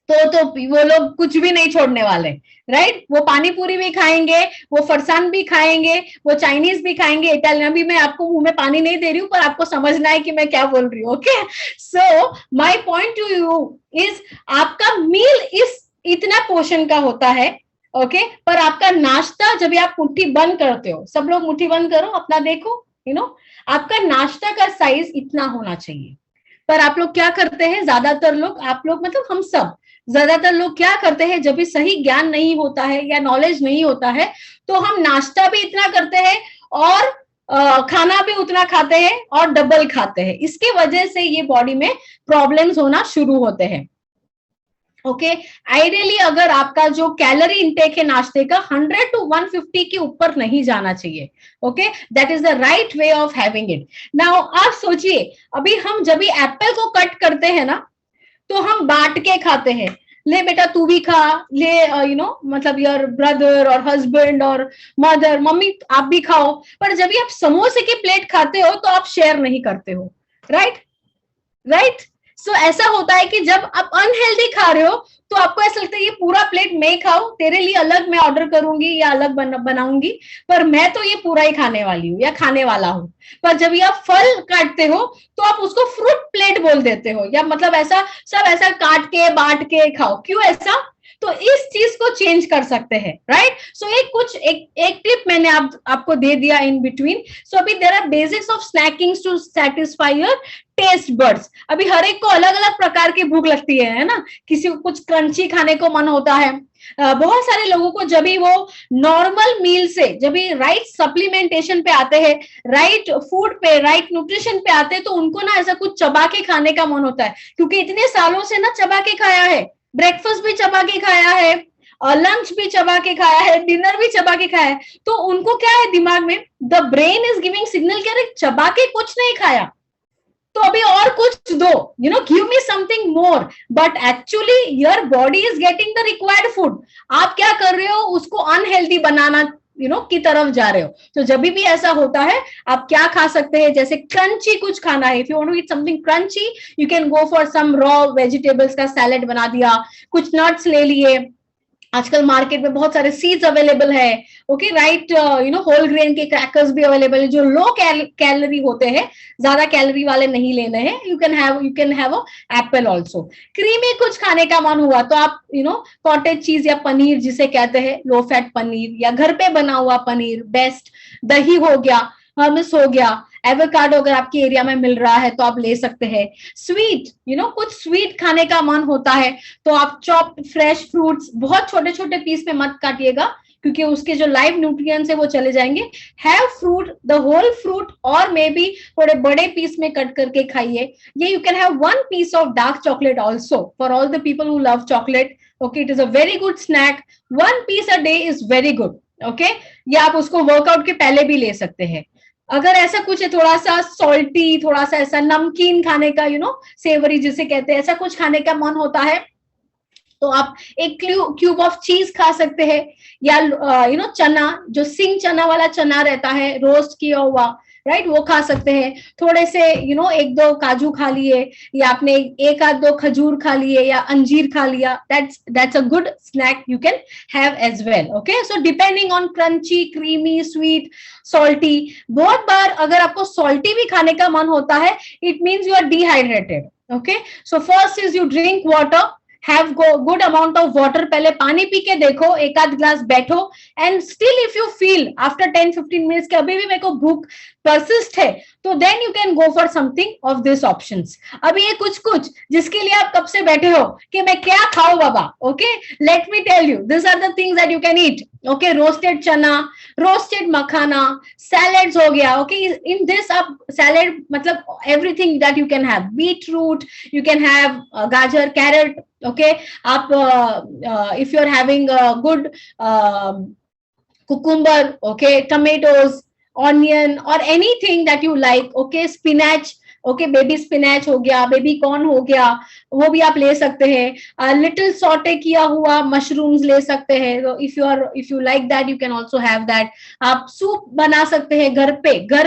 S2: तो वो लोग कुछ भी नहीं छोड़ने वाले, राइट. वो पानी पूरी भी खाएंगे, वो फरसान भी खाएंगे, वो चाइनीज भी खाएंगे, इटालियन भी. मैं आपको मुंह में पानी नहीं दे रही हूँ, पर आपको समझना है कि मैं क्या बोल रही हूँ. Okay, so my point to you is, आपका मील इस इतना पोर्शन का होता है. ओके, पर आपका नाश्ता, जब आप मुट्ठी बंद करते हो, सब लोग मुट्ठी बंद करो, अपना देखो, आपका नाश्ता का साइज इतना होना चाहिए. पर आप लोग क्या करते हैं, ज्यादातर लोग, आप लोग मतलब हम सब, ज्यादातर लोग क्या करते हैं, जब भी सही ज्ञान नहीं होता है या नॉलेज नहीं होता है, तो हम नाश्ता भी इतना करते हैं और खाना भी उतना खाते हैं और डबल खाते हैं। इसके वजह से ये बॉडी में प्रॉब्लम्स होना शुरू होते हैं। ओके, आइडियली अगर आपका जो कैलोरी इनटेक है नाश्ते का 100 to 150 के ऊपर नहीं जाना चाहिए। Okay, that is the right way of having it. Now आप सोचिए, अभी हम जब भी एप्पल को कट करते हैं ना, तो हम बांट के खाते हैं, ले बेटा तू भी खा, ले मतलब योर ब्रदर और हस्बैंड और मदर, मम्मी आप भी खाओ। पर जब भी आप समोसे की प्लेट खाते हो तो आप शेयर नहीं करते हो, राइट। सो ऐसा होता है कि जब आप अनहेल्दी खा रहे हो तो आपको ऐसा लगता है ये पूरा प्लेट मैं खाऊं, तेरे लिए अलग मैं ऑर्डर करूंगी या अलग बनाऊंगी, पर मैं तो ये पूरा ही खाने वाली हूँ या खाने वाला हूँ। पर जब ये आप फल काटते हो तो आप उसको फ्रूट प्लेट बोल देते हो, या मतलब ऐसा सब ऐसा काट के बांट के खाओ। क्यों ऐसा? तो इस चीज को चेंज कर सकते हैं, राइट। सो एक टिप मैंने आपको दे दिया इन बिटवीन। सो अभी there are basics of snackings to satisfy your taste buds. अभी हर एक को अलग अलग प्रकार की भूख लगती है ना। किसी को कुछ क्रंची खाने को मन होता है, बहुत सारे लोगों को जब भी वो नॉर्मल मील से जब भी राइट सप्लीमेंटेशन पे आते हैं, राइट फूड पे, राइट न्यूट्रिशन पे आते हैं, तो उनको ना ऐसा कुछ चबा के खाने का मन होता है, क्योंकि इतने सालों से ना चबा के खाया है, ब्रेकफास्ट भी चबा के खाया है, लंच भी चबा के खाया है, डिनर भी चबा के खाया है। तो उनको क्या है दिमाग में, the brain is giving signal कि अरे चबा के कुछ नहीं खाया, तो अभी और कुछ दो, give me something more. But actually your body is getting the required food. आप क्या कर रहे हो, उसको अनहेल्दी बनाना की तरफ जा रहे हो। तो जब भी ऐसा होता है, आप क्या खा सकते हैं, जैसे क्रंची कुछ खाना है, if you want to eat something crunchy, you can go for some raw vegetables का सैलेड बना दिया, कुछ नट्स ले लिए। आजकल मार्केट में बहुत सारे सीड्स अवेलेबल है, ओके, राइट, होल ग्रेन के क्रैकर्स भी अवेलेबल है जो लो कैलोरी होते हैं, ज्यादा कैलोरी वाले नहीं लेने हैं। You can have a Apple also. Creamy कुछ खाने का मन हुआ तो आप कॉटेज चीज या पनीर जिसे कहते हैं, लो फैट पनीर या घर पे बना हुआ पनीर बेस्ट, दही हो गया, हमस हो गया, एवोकाडो अगर आपके एरिया में मिल रहा है तो आप ले सकते हैं। स्वीट, कुछ स्वीट खाने का मन होता है तो आप चॉप फ्रेश फ्रूट्स बहुत छोटे छोटे पीस में मत काटिएगा, क्योंकि उसके जो लाइव न्यूट्रिएंट्स है वो चले जाएंगे। Have fruit, the whole fruit, और मे बी थोड़े बड़े पीस में कट करके खाइए। ये you can have 1 piece of dark chocolate also for all the people who love chocolate. Okay, it is a very good snack. 1 piece a day is very good. Okay, या आप उसको workout के पहले भी ले सकते हैं। अगर ऐसा कुछ है थोड़ा सा सॉल्टी, थोड़ा सा ऐसा नमकीन खाने का, सेवरी जिसे कहते हैं, ऐसा कुछ खाने का मन होता है तो आप एक क्यूब ऑफ चीज खा सकते हैं, या चना, जो सिंग चना वाला चना रहता है रोस्ट किया हुआ, राइट, वो खा सकते हैं। थोड़े से 1-2 काजू खा लिए, या आपने 1-2 खजूर खा लिए या अंजीर खा लिया, that's a good snack you can have as well. Okay, so depending on crunchy, creamy, sweet, salty. बहुत बार अगर आपको salty भी खाने का मन होता है, it means you are dehydrated. Okay, so first is you drink water, have good amount of water, पहले पानी पी के देखो, 1-8 ग्लास बैठो, and still if you feel after 10-15 minutes के अभी भी मेरे को भूख परसिस्ट है, तो then you can go for something of this options. अभी ये कुछ जिसके लिए आप कब से बैठे हो कि मैं क्या खाऊं बाबा, okay, let me tell you, this are the things that you can eat. Okay, roasted chana, roasted makhana, salads हो गया। ओके, इन दिस आप सैलेड मतलब everything that you can have, beetroot, you can have gajar, carrot. Okay, आप if you're having a good cucumber, okay, tomatoes, onion, or anything that you like, okay, spinach, okay, baby spinach हो गया, baby corn हो गया, वो भी आप ले सकते हैं। लिटिल सॉटे किया हुआ मशरूम्स ले सकते हैं, तो if you like that you can also have that. आप सूप बना सकते हैं घर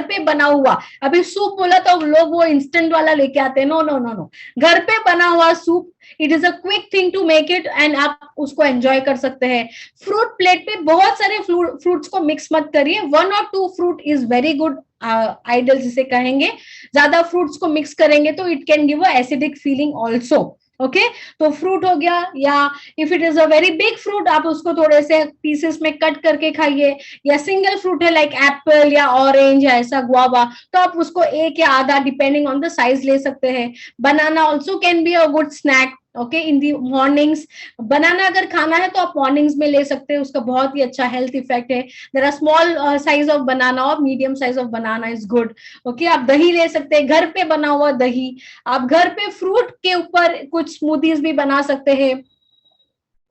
S2: पे बना हुआ। अभी सूप बोला तो लोग वो इंस्टेंट वाला लेके आते हैं, नो, घर पे बना हुआ soup, it is a quick thing to make it, and आप उसको एंजॉय कर सकते हैं। फ्रूट प्लेट पे बहुत सारे फ्रूट्स को मिक्स मत करिए, 1 or 2 fruit is very good ideal जिसे कहेंगे। ज्यादा फ्रूट्स को मिक्स करेंगे तो it can give a acidic feeling also. Okay तो फ्रूट हो गया, या if it is a very big fruit आप उसको थोड़े से पीसेस में कट करके खाइए, या सिंगल फ्रूट है लाइक एप्पल या ऑरेंज या ऐसा गुआवा, तो आप उसको एक या आधा डिपेंडिंग ऑन द साइज ले सकते हैं। Banana also can be a good snack, okay in the mornings. Banana अगर खाना है तो आप मॉर्निंग्स में ले सकते हैं, उसका बहुत ही अच्छा हेल्थ इफेक्ट है। There are small size of banana और medium size of banana is good. Okay आप दही ले सकते हैं, घर पे बना हुआ दही। आप घर पे फ्रूट के ऊपर कुछ स्मूदीज भी बना सकते हैं।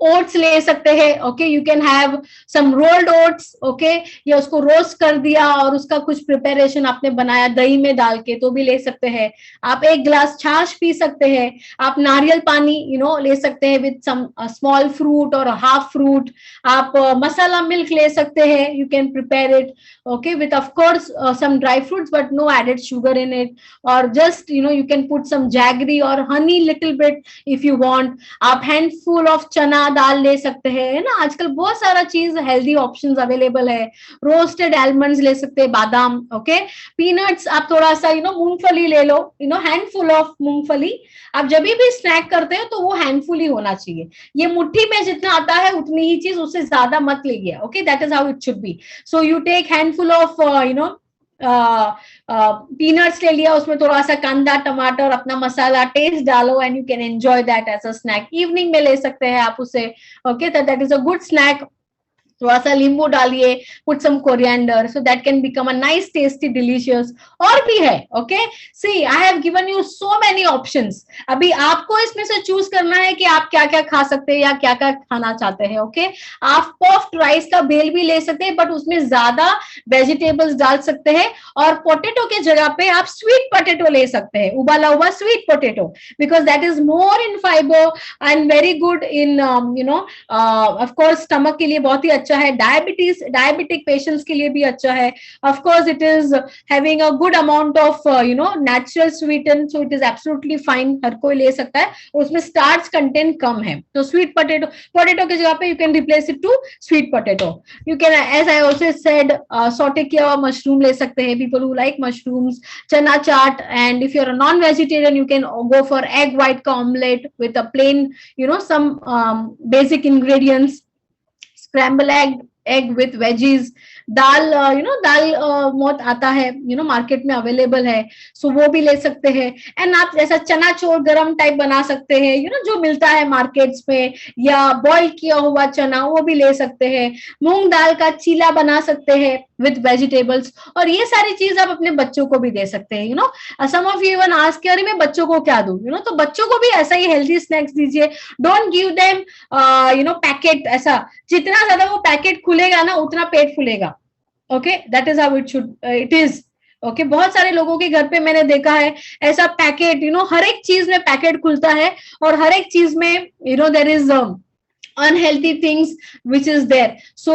S2: ओट्स ले सकते हैं, okay you can have some rolled oats, okay या उसको रोस्ट कर दिया और उसका कुछ प्रिपरेशन आपने बनाया दही में डाल के तो भी ले सकते हैं। आप एक ग्लास छाछ पी सकते हैं। आप नारियल पानी ले सकते हैं विद सम स्मॉल फ्रूट और हाफ फ्रूट। आप मसाला मिल्क ले सकते हैं, you can prepare it okay with of course some dry fruits but no added sugar in it, और just you can put some jaggery और honey little bit if you want. आप handful of चना दाल ले सकते हैं, है ना, आजकल बहुत सारा चीज हेल्दी ऑप्शंस अवेलेबल है। रोस्टेड आलमंड्स ले सकते हैं, बादाम, ओके पीनट्स। आप थोड़ा सा मूंगफली ले लो, हैंडफुल ऑफ मूंगफली। आप जब भी स्नैक करते हो तो वो हैंडफुल ही होना चाहिए। ये मुट्ठी में जितना आता है उतनी ही चीज, उससे ज्यादा मत लीजिए, okay that is how it should be. So you take handful of peanuts ले लिया, उसमें थोड़ा सा कांदा टमाटर अपना मसाला टेस्ट डालो and you can enjoy that as a snack. Evening में ले सकते हैं आप उसे, okay that is a good snack. थोड़ा सा नींबू डालिए, put some coriander, so that can become a nice tasty delicious. और भी है, okay see I have given you so many options. अभी आपको इसमें से चूज करना है कि आप क्या क्या खा सकते हैं या क्या क्या खाना चाहते हैं, ओके आप पफ्ड राइस का बेल भी ले सकते हैं बट उसमें ज्यादा वेजिटेबल्स डाल सकते हैं, और पोटैटो के जगह पे आप स्वीट पोटैटो ले सकते हैं, उबाला हुआ sweet potato, because that is more in fibre and very good in of course stomach के लिए बहुत ही अच्छा है। डायबिटिक पेशेंट्स के लिए भी अच्छा है। Of course it is having a good amount of natural sweeten, so it is absolutely fine, हर कोई ले सकता है, और उसमें स्टार्च कंटेंट कम है। तो स्वीट पोटैटो की जगह पे you can replace it to sweet potato. You can as I also said saute किया हुआ मशरूम ले सकते हैं, people who like mushrooms, chana chaat, and if you are a non vegetarian you can go for egg white का omelette with a plain some basic ingredients, scramble egg with veggies, दाल दाल बहुत आता है मार्केट में अवेलेबल है, सो वो भी ले सकते हैं। एंड आप जैसा चना चोर गरम टाइप बना सकते हैं जो मिलता है मार्केट्स में, या बॉईल किया हुआ चना वो भी ले सकते हैं। मूंग दाल का चीला बना सकते हैं विद वेजिटेबल्स, और ये सारी चीज आप अपने बच्चों को भी दे सकते हैं। सम ऑफ यू इवन आस्क कि अरे मैं बच्चों को क्या दूं, तो बच्चों को भी ऐसा ही हेल्दी स्नैक्स दीजिए। डोंट गिव देम पैकेट, ऐसा जितना ज्यादा वो पैकेट खुलेगा ना उतना पेट फूलेगा, okay that is how it is, okay बहुत सारे लोगों के घर पे मैंने देखा है ऐसा पैकेट, हर एक चीज में पैकेट खुलता है, और हर एक चीज में there is unhealthy things which is there. So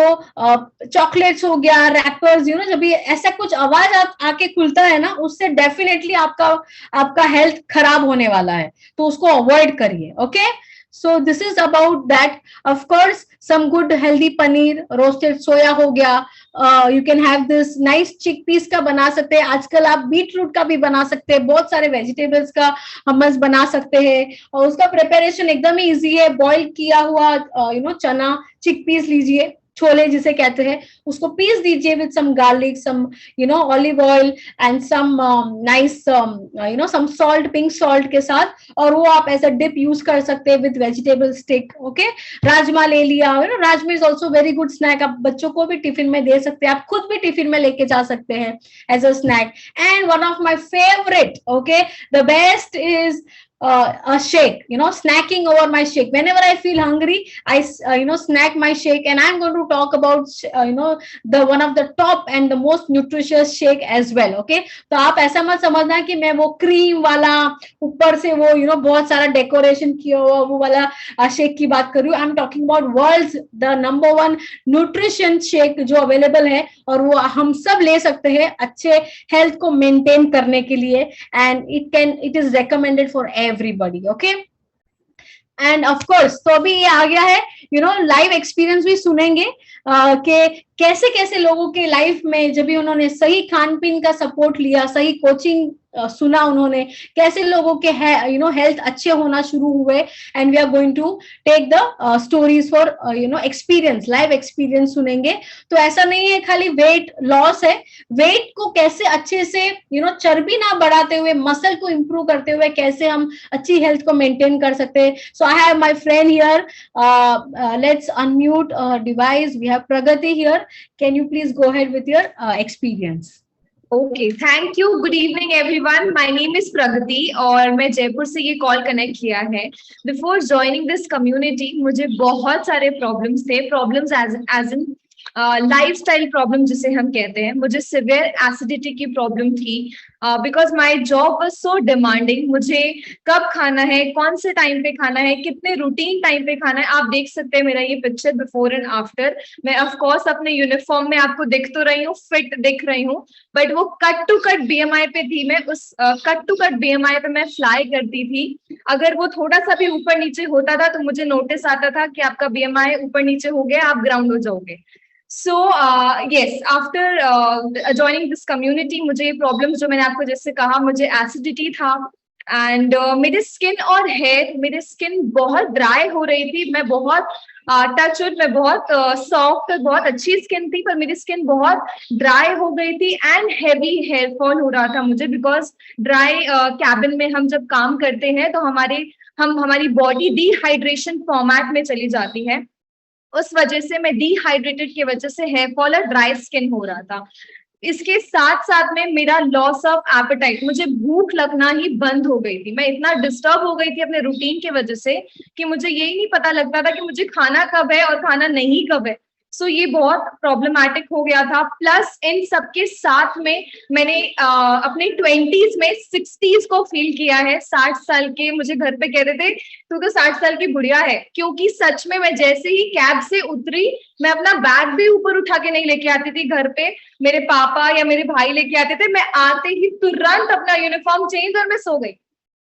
S2: chocolates हो गया, रैपर्स, जब भी ऐसा कुछ आवाज आके खुलता है ना, उससे डेफिनेटली आपका हेल्थ खराब होने वाला है, तो उसको अवॉइड करिए, okay. So this is about that. Of course, some good healthy paneer, roasted soya हो गया, you can have this nice chickpeas का बना सकते हैं। आजकल आप बीट रूट का भी बना सकते हैं, बहुत सारे वेजिटेबल्स का हमस बना सकते हैं, और उसका प्रिपरेशन एकदम ही इजी है। बॉईल किया हुआ चना चिकपीस लीजिए, छोले जिसे कहते हैं, उसको पीस दीजिए with some garlic, some olive oil and some nice some salt, pink salt के साथ, और वो आप ऐसा डिप यूज कर सकते हैं with vegetable stick, okay. Rajma ले लिया, rajma is also very good snack, आप बच्चों को भी टिफिन में दे सकते हैं, आप खुद भी टिफिन में लेके जा सकते हैं as a snack. And one of my favourite, okay the best is a shake, snacking over my shake. Whenever I feel hungry, I snack my shake, and I'm going to talk about the one of the top and the most nutritious shake as well, okay। तो आप ऐसा मत समझना कि मैं वो cream वाला ऊपर से वो बहुत सारा डेकोरेशन किया हुआ वो वाला शेक की बात कर रही हूँ। I am talking about world's the number 1 nutrition shake जो अवेलेबल है, और वो हम सब ले सकते हैं अच्छे हेल्थ को मेंटेन करने के लिए, and it is recommended for everybody, okay। and of course तो अभी ये आ गया है लाइव एक्सपीरियंस भी सुनेंगे कि कैसे कैसे लोगों के लाइफ में जब भी उन्होंने सही खान पीन का सपोर्ट लिया, सही कोचिंग सुना उन्होंने, कैसे लोगों के हेल्थ अच्छे होना शुरू हुए, and we are going to take the stories for experience, live experience सुनेंगे। तो ऐसा नहीं है खाली वेट लॉस है, वेट को कैसे अच्छे से चर्बी ना बढ़ाते हुए मसल को इंप्रूव करते हुए कैसे हम अच्छी हेल्थ को मेंटेन कर सकते हैं। So I have my friend here, let's unmute device, we have Pragati here, can you please go ahead with your experience.
S3: Okay, thank you. Good evening everyone, my name is Pragati और मैं जयपुर से ये call connect किया है। Before joining this community मुझे बहुत सारे problems थे, problems as in lifestyle problem जिसे हम कहते हैं। मुझे सिवियर एसिडिटी की प्रॉब्लम थी because my job was so demanding. मुझे कब खाना है, कौन से टाइम पे खाना है, कितने रूटीन टाइम पे खाना है, आप देख सकते हैं मेरा ये पिक्चर बिफोर एंड आफ्टर। मैं ऑफ कोर्स अपने यूनिफॉर्म में आपको दिख तो रही हूँ, फिट दिख रही हूँ, बट वो कट टू कट बीएमआई पे थी। मैं उस कट टू कट बीएमआई पे मैं फ्लाई करती थी। अगर वो थोड़ा सा भी ऊपर नीचे होता था तो मुझे नोटिस आता था कि आपका बीएमआई ऊपर नीचे हो गया, आप ग्राउंड हो जाओगे। सो yes, after joining this community मुझे ये प्रॉब्लम्स जो मैंने आपको जैसे कहा, मुझे एसिडिटी था एंड मेरी स्किन और हेयर, मेरी स्किन बहुत ड्राई हो रही थी। मैं बहुत टच वुड, मैं बहुत सॉफ्ट और बहुत अच्छी स्किन थी, पर मेरी स्किन बहुत ड्राई हो गई थी एंड हेवी हेयर फॉल हो रहा था मुझे। बिकॉज ड्राई कैबिन में हम जब काम करते हैं तो हमारी बॉडी डिहाइड्रेशन फॉर्मेट में चली जाती है। उस वजह से मैं डिहाइड्रेटेड की वजह से हेयर फॉल और ड्राई स्किन हो रहा था। इसके साथ साथ में मेरा लॉस ऑफ एपेटाइट, मुझे भूख लगना ही बंद हो गई थी। मैं इतना डिस्टर्ब हो गई थी अपने रूटीन की वजह से कि मुझे यही नहीं पता लगता था कि मुझे खाना कब है और खाना नहीं कब है। सो ये बहुत प्रॉब्लमैटिक हो गया था। प्लस इन सबके साथ में मैंने अपने 20s में 60s को फील किया है। 60 साल के मुझे घर पे कहते थे तू तो 60 साल की बुढ़िया है, क्योंकि सच में मैं जैसे ही कैब से उतरी मैं अपना बैग भी ऊपर उठा के नहीं लेके आती थी घर पे, मेरे पापा या मेरे भाई लेके आते थे। मैं आते ही तुरंत अपना यूनिफॉर्म चेंज और मैं सो गई।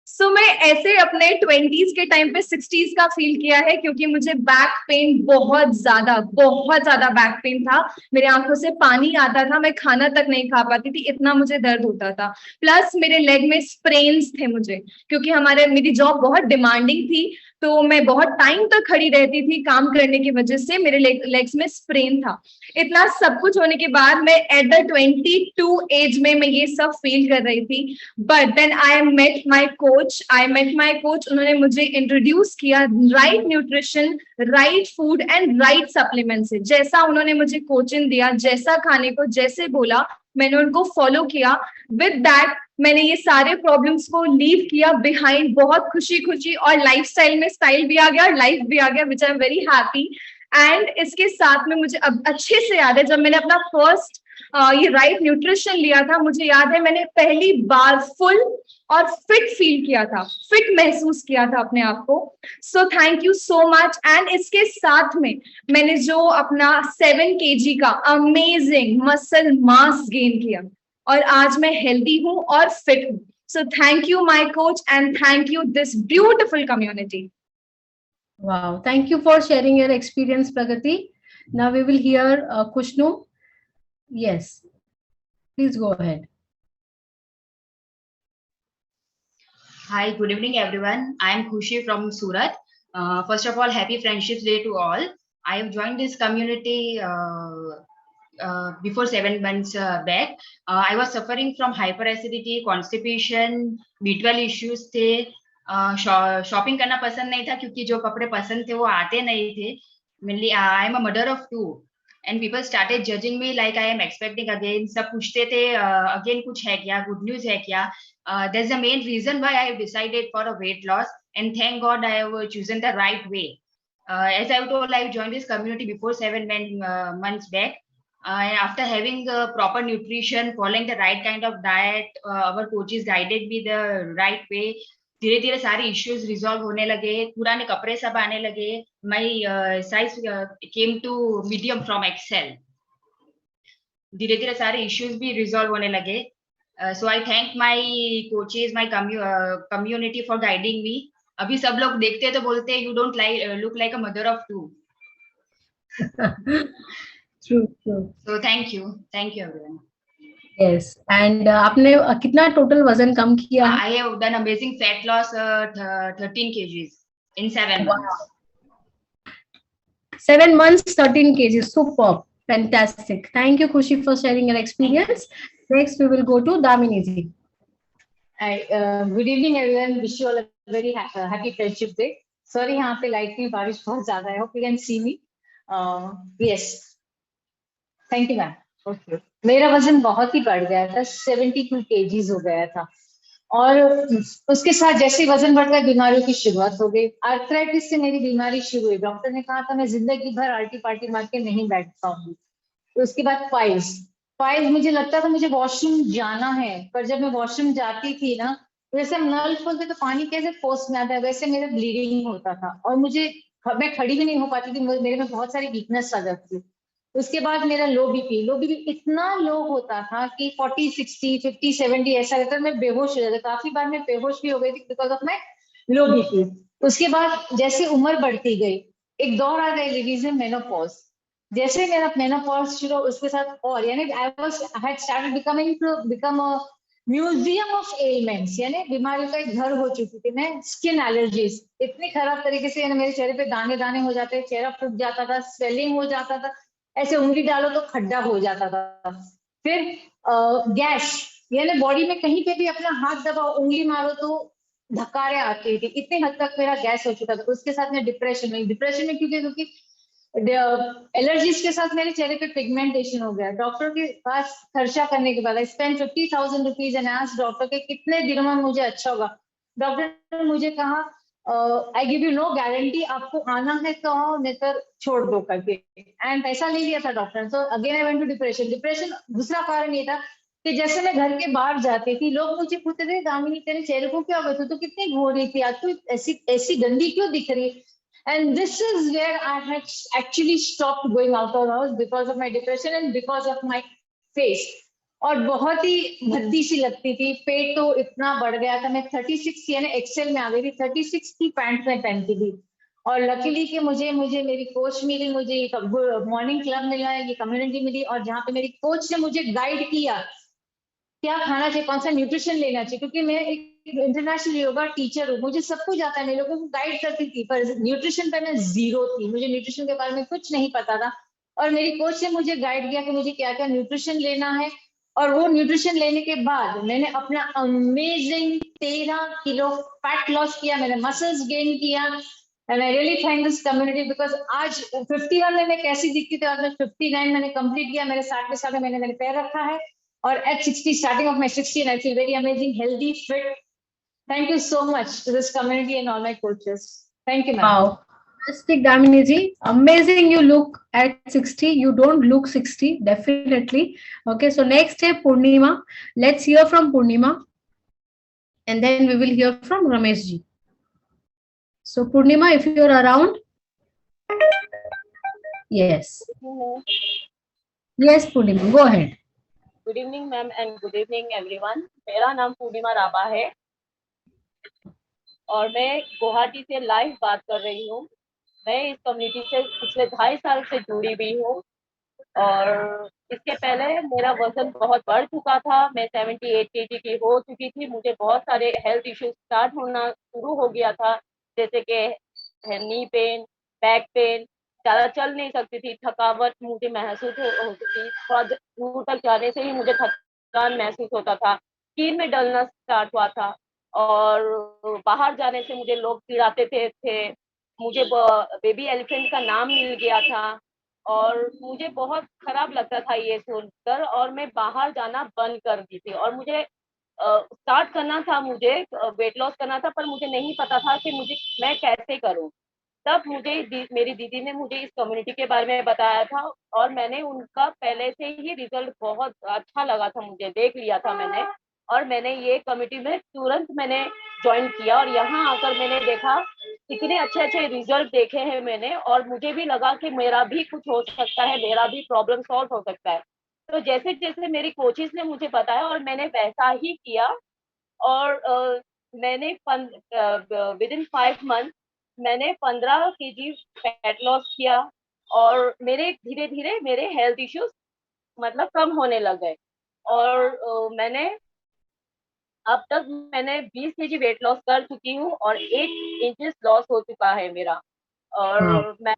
S3: सो मैं ऐसे अपने 20s के टाइम पे 60s का फील किया है, क्योंकि मुझे बैक पेन बहुत ज्यादा बैक पेन था। मेरे आंखों से पानी आता था, मैं खाना तक नहीं खा पाती थी, इतना मुझे दर्द होता था। प्लस मेरे लेग में स्प्रेन्स थे मुझे, क्योंकि मेरी जॉब बहुत डिमांडिंग थी, तो मैं बहुत टाइम तक खड़ी रहती थी काम करने की वजह से मेरे लेग्स में स्प्रेन था। इतना सब कुछ होने के बाद मैं एट द 22 एज में मैं ये सब फील कर रही थी। But then I met my coach. उन्होंने मुझे इंट्रोड्यूस किया right nutrition, right food and right supplement से। जैसा उन्होंने मुझे कोचिंग दिया, जैसा खाने को जैसे बोला, मैंने उनको फॉलो किया। विद दैट मैंने ये सारे प्रॉब्लम्स को लीव किया बिहाइंड, बहुत खुशी और लाइफस्टाइल में स्टाइल भी आ गया और लाइफ भी आ गया, which I am very happy. And इसके साथ में मुझे अब अच्छे से याद है, जब मैंने अपना फर्स्ट ये राइट न्यूट्रिशन लिया था, मुझे याद है मैंने पहली बार फुल और फिट फील किया था, फिट महसूस किया था अपने आप को। So thank you so much. And इसके साथ में मैंने जो अपना 7 kg का अमेजिंग मसल मास गेन किया और आज मैं हेल्दी हूं और फिट हूं। So thank you my coach and thank you this beautiful community.
S2: Wow, thank you for sharing your experience, Pragati. Now we will hear Kushnu. Yes, please go ahead.
S4: Hi, good evening everyone. I am Khushi from Surat. First of all, happy Friendships Day to all. I have joined this community before 7 months back. I was suffering from hyperacidity, constipation, B12 issues थे। Shopping करना पसंद नहीं था, क्योंकि जो कपड़े पसंद थे वो आते नहीं थे। Mainly I am a mother of 2 and people started judging me like I am expecting again. सब पूछते थे अगेन कुछ है क्या, गुड न्यूज है क्या। That's the main reason why I have decided for a weight loss and thank God I have chosen the right way. as I told, I joined this community before 7 months back. And after having proper nutrition, following the right kind of diet, our coaches guided me the right way. धीरे धीरे सारे issues resolve होने लगे, पुराने कपड़े सब आने लगे। My size came to medium from XL. धीरे धीरे सारे इश्यूज भी रिजॉल्व होने लगे। So I thank my coaches, my community for guiding me. अभी सब लोग देखते हैं तो बोलते हैं you don't look like a mother of 2।
S2: True.
S4: So thank you everyone.
S2: Yes and आपने कितना टोटल वजन कम किया है?
S4: I have done amazing fat loss, 13 kgs in 7 months.
S2: 7 months, 13 kgs. Superb. Fantastic. Thank you, Khushi, for sharing your experience. Next, we will go to Damini ji.
S1: Good evening, everyone. Wish you all a very happy Friendship Day. Sorry, यहाँ पे light की बारिश बहुत ज्यादा है. Hope you can see me. Yes. Thank you, ma'am. Okay. मेरा वजन बहुत ही बढ़ गया था, 72 kgs हो गया था. और उसके साथ जैसे वजन बढ़ता है बीमारियों की शुरुआत हो गई. आर्थराइटिस से मेरी बीमारी शुरू हुई. डॉक्टर ने कहा था मैं जिंदगी भर आल्टी पार्टी मार के नहीं बैठ पाऊंगी. तो उसके बाद पाइल्स मुझे लगता था मुझे वॉशरूम जाना है, पर जब मैं वॉशरूम जाती थी ना, वैसे हम नल खोलते तो पानी कैसे फोर्स में आता है, वैसे मेरा ब्लीडिंग होता था और मैं खड़ी भी नहीं हो पाती थी. मेरे में बहुत सारी वीकनेस आ जाती थी. उसके बाद मेरा लो बीपी इतना लो होता था कि 40, 60, 50, 70 ऐसा रहता. मैं बेहोश हो जाता. काफी बार मैं बेहोश भी हो गई थी because of my low BP. उसके बाद जैसे उम्र बढ़ती गई, एक दौर आ गई लेडीज में मेनोपॉज. जैसे मेरा मेनोपॉज शुरू, उसके साथ और यानी I had started become a museum of elements, यानी बीमारियों का एक घर हो चुकी थी मैं. स्किन एलर्जीज इतनी खराब तरीके से, यानी मेरे चेहरे पे दाने दाने हो जाते, चेहरा फूट जाता था, स्वेलिंग हो जाता था, ऐसे उंगली डालो तो खड्डा हो जाता था. फिर गैस, यानी बॉडी में कहीं पे भी अपना हाथ दबाओ, उंगली मारो तो धक्कारे आती थी. इतनी हद तक मेरा गैस हो चुका था. उसके साथ मैं डिप्रेशन में क्योंकि एलर्जीज के साथ मेरे चेहरे पे पिगमेंटेशन हो गया. डॉक्टर के पास खर्चा करने के बाद I spend 50,000 rupees and asked doctor के कितने दिनों में मुझे अच्छा होगा. डॉक्टर ने मुझे कहा I give you know guarantee, आपको आना है तो आओ, नहीं तो छोड़ दो करके. एंड पैसा ले लिया था doctor. So again I went to depression. दूसरा कारण ये था कि जैसे मैं घर के बाहर जाती थी, लोग मुझे पूछते थे दामिनी तेरे चेहरे को क्या हुआ, तू कितनी घोरी थी, आज तू ऐसी गंदी क्यों दिख रही. And this is where I had actually stopped going out of the house because of my depression and because of my face. और बहुत ही भद्दी सी लगती थी. पेट तो इतना बढ़ गया था. मैं 36 यानी एक्सेल में आ गई थी. 36 की पैंट में पहनती थी. और लकीली कि मुझे मेरी कोच मिली, मुझे मॉर्निंग क्लब मिला, ये कम्युनिटी मिली, और जहाँ पे मेरी कोच ने मुझे गाइड किया क्या खाना चाहिए, कौन सा न्यूट्रिशन लेना चाहिए. क्योंकि मैं एक इंटरनेशनल योगा टीचर हूँ, मुझे सब कुछ आता है, मैं लोगों को गाइड करती थी, पर न्यूट्रिशन पे मैं जीरो थी. मुझे न्यूट्रिशन के बारे में कुछ नहीं पता था. और मेरी कोच ने मुझे गाइड किया कि मुझे क्या क्या न्यूट्रिशन लेना है. और वो न्यूट्रिशन लेने के बाद मैंने अपना अमेजिंग 13 किलो फैट लॉस किया. मैंने मसल्स गेन किया. And I really thank this community because आज 51 में मैं कैसी दिखती थी और मैं 59 मैंने कंप्लीट किया. मेरे 60 के साथ मैंने पैर रखा है. और at 60, starting of my 60, and I feel very amazing, healthy, fit. Thank you so much to this community and all my coaches. Thank you, ma'am.
S2: Wow. Fantastic, Damini ji. Amazing you look at 60. You don't look 60, definitely. Okay, so next है Purnima. Let's hear from Purnima. And then we will hear from Ramesh ji. So Purnima, if you're around. Yes. Yes, Purnima, go ahead.
S5: Good evening ma'am and good evening everyone. मेरा नाम पूर्णिमा राबा है और मैं गुवाहाटी से live बात कर रही हूँ. मैं इस कम्युनिटी से पिछले 2.5 साल से जुड़ी हुई हूँ और इसके पहले मेरा वजन बहुत बढ़ चुका था. मैं 78 kg की हो चुकी थी. मुझे बहुत सारे हेल्थ इश्यूज स्टार्ट होना शुरू हो गया था, जैसे कि नी पेन, बैक पेन, ज़्यादा चल नहीं सकती थी, थकावट मुझे महसूस होती थी. थोड़ा दूर तक जाने से ही मुझे थकान महसूस होता था. स्किन में डलनेस स्टार्ट हुआ था और बाहर जाने से मुझे लोग चिढ़ाते थे. मुझे बेबी एलिफेंट का नाम मिल गया था और मुझे बहुत खराब लगता था ये सुनकर और मैं बाहर जाना बंद कर दी थी. और मुझे स्टार्ट करना था, मुझे वेट लॉस करना था, पर मुझे नहीं पता था कि मैं कैसे करूं. तब मेरी दीदी ने मुझे इस कम्युनिटी के बारे में बताया था और मैंने उनका पहले से ही रिजल्ट बहुत अच्छा लगा था, मुझे देख लिया था मैंने. और मैंने ये कम्युनिटी में तुरंत मैंने ज्वाइन किया और यहाँ आकर मैंने देखा इतने अच्छे रिजल्ट देखे हैं मैंने. और मुझे भी लगा कि मेरा भी कुछ हो सकता है, मेरा भी प्रॉब्लम सॉल्व हो सकता है. तो जैसे जैसे मेरी कोचेस ने मुझे बताया और मैंने वैसा ही किया और मैंने विद इन 5 मंथ मैंने 15 kg फैट लॉस किया और मेरे धीरे धीरे मेरे हेल्थ इश्यूज मतलब कम होने लग गए. और मैंने अब तक 20 kg वेट लॉस कर चुकी हूँ और 8 इंचेस लॉस हो चुका है मेरा। और मैं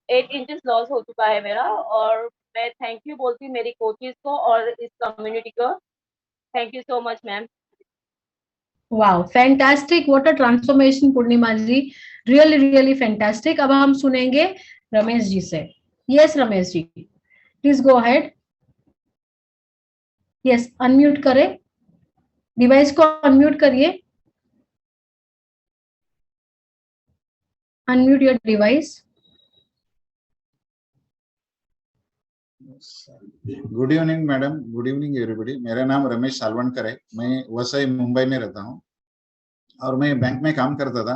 S5: 8 इंचेस लॉस हो चुका है मेरा। और मैं थैंक यू बोलती हूँ मेरी कोचेस को और इस कम्युनिटी को। Thank you so much ma'am.
S2: Wow, fantastic, what a transformation Purnima ji, really really fantastic. अब हम सुनेंगे रमेश जी से। Yes Ramesh ji, please go ahead. Yes, unmute करें, डिवाइस को अनम्यूट करिए, unmute your device.
S6: Good evening madam, good evening everybody. मेरा नाम रमेश सालवणकर है, मैं वसई मुंबई में रहता हूँ और मैं बैंक में काम करता था।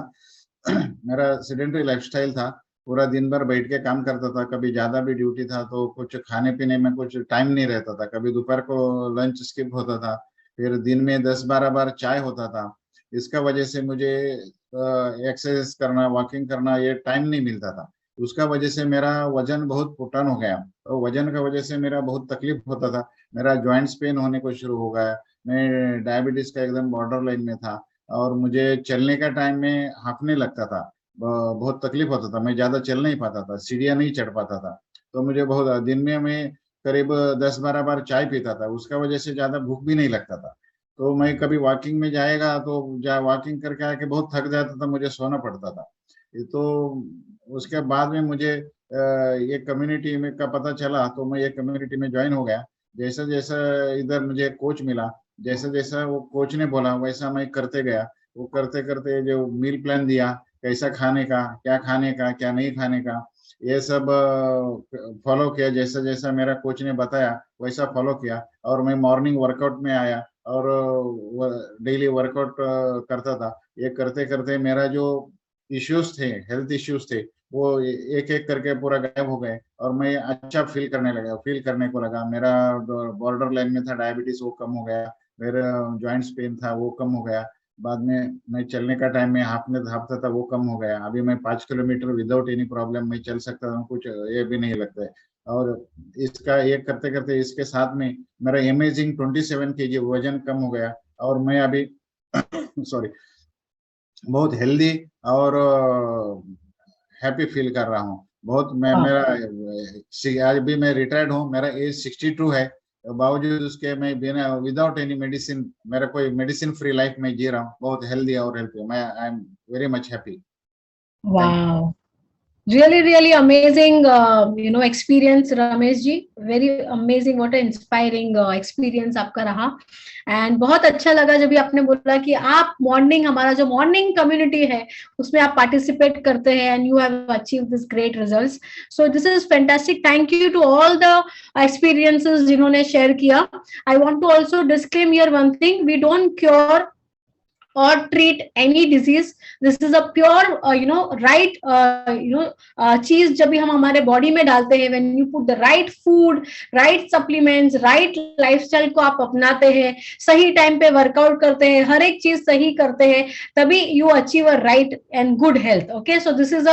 S6: मेरा सेडेंटरी लाइफस्टाइल था, पूरा दिन भर बैठ के काम करता था, कभी ज्यादा भी ड्यूटी था तो कुछ खाने पीने में कुछ टाइम नहीं रहता था, कभी दोपहर को लंच स्किप होता था, फिर दिन में 10-12 बार चाय होता था। इसका वजह से मुझे एक्सरसाइज करना, वॉकिंग करना ये टाइम नहीं मिलता था। उसका वजह से मेरा वजन बहुत पुटन हो गया, तो वजन का वजह से मेरा बहुत तकलीफ होता था, मेरा जॉइंट्स पेन होने को शुरू हो गया, मैं डायबिटीज का एकदम बॉर्डर लाइन में था और मुझे चलने का टाइम में हाँफने लगता था, बहुत तकलीफ होता था, मैं ज्यादा चल नहीं पाता था, सीढ़ियाँ नहीं चढ़ पाता था। तो मुझे बहुत, दिन में मैं करीब 10-12 बार चाय पीता था, उसका वजह से ज्यादा भूख भी नहीं लगता था। तो मैं कभी वॉकिंग में जाएगा तो वॉकिंग करके आके बहुत थक जाता था, मुझे सोना पड़ता था। ये तो उसके बाद में मुझे ये कम्युनिटी में का पता चला, तो मैं ये कम्युनिटी में ज्वाइन हो गया। जैसा जैसा इधर मुझे कोच मिला, जैसा जैसा वो कोच ने बोला वैसा मैं करते गया। वो करते करते जो मील प्लान दिया, कैसा खाने का, क्या नहीं खाने का, ये सब फॉलो किया। जैसा जैसा मेरा कोच ने बताया वैसा फॉलो किया और मैं मॉर्निंग वर्कआउट में आया और डेली वर्कआउट करता था। ये करते करते मेरा जो इश्यूज थे, हेल्थ इश्यूज थे, वो एक एक करके पूरा गायब हो गए और मैं अच्छा फील करने को लगा। मेरा बॉर्डर लाइन में था डायबिटीज, वो कम हो गया, मेरा जॉइंट्स पेन था वो कम हो गया, बाद में मैं चलने का टाइम में हाँफता था वो कम हो गया। अभी मैं 5 किलोमीटर विदाउट एनी प्रॉब्लम मैं चल सकता हूँ, कुछ ये भी नहीं लगता है। और इसका ये करते करते इसके साथ में मेरा अमेजिंग 27 kg वजन कम हो गया और मैं अभी सॉरी बहुत हेल्दी और हैप्पी फील कर रहा हूँ बहुत। मैं मेरा आज भी मैं रिटायर्ड हूँ, मेरा एज 62 है, बावजूद उसके मैं बिना विदाउट एनी मेडिसिन, मेरा कोई मेडिसिन फ्री लाइफ में जी रहा हूँ, बहुत हेल्दी और हेल्थी। मैं I am very much happy.
S2: Wow, really really amazing experience Ramesh ji, very amazing, what a inspiring experience आपका रहा। एंड बहुत अच्छा लगा जब भी आपने बोला कि आप मॉर्निंग, हमारा जो मॉर्निंग कम्युनिटी है उसमें आप पार्टिसिपेट करते हैं and you have achieve this great results. So this is fantastic, thank you to all the experiences जिन्होंने शेयर किया। I want to also disclaim here one thing, we don't cure or treat any disease. This is a pure right चीज जब भी हम हमारे body में डालते हैं, when you put the right food, right supplements, right lifestyle को आप अपनाते हैं, सही टाइम पे वर्कआउट करते हैं, हर एक चीज सही करते हैं, तभी you achieve a right and good health. Okay, so this is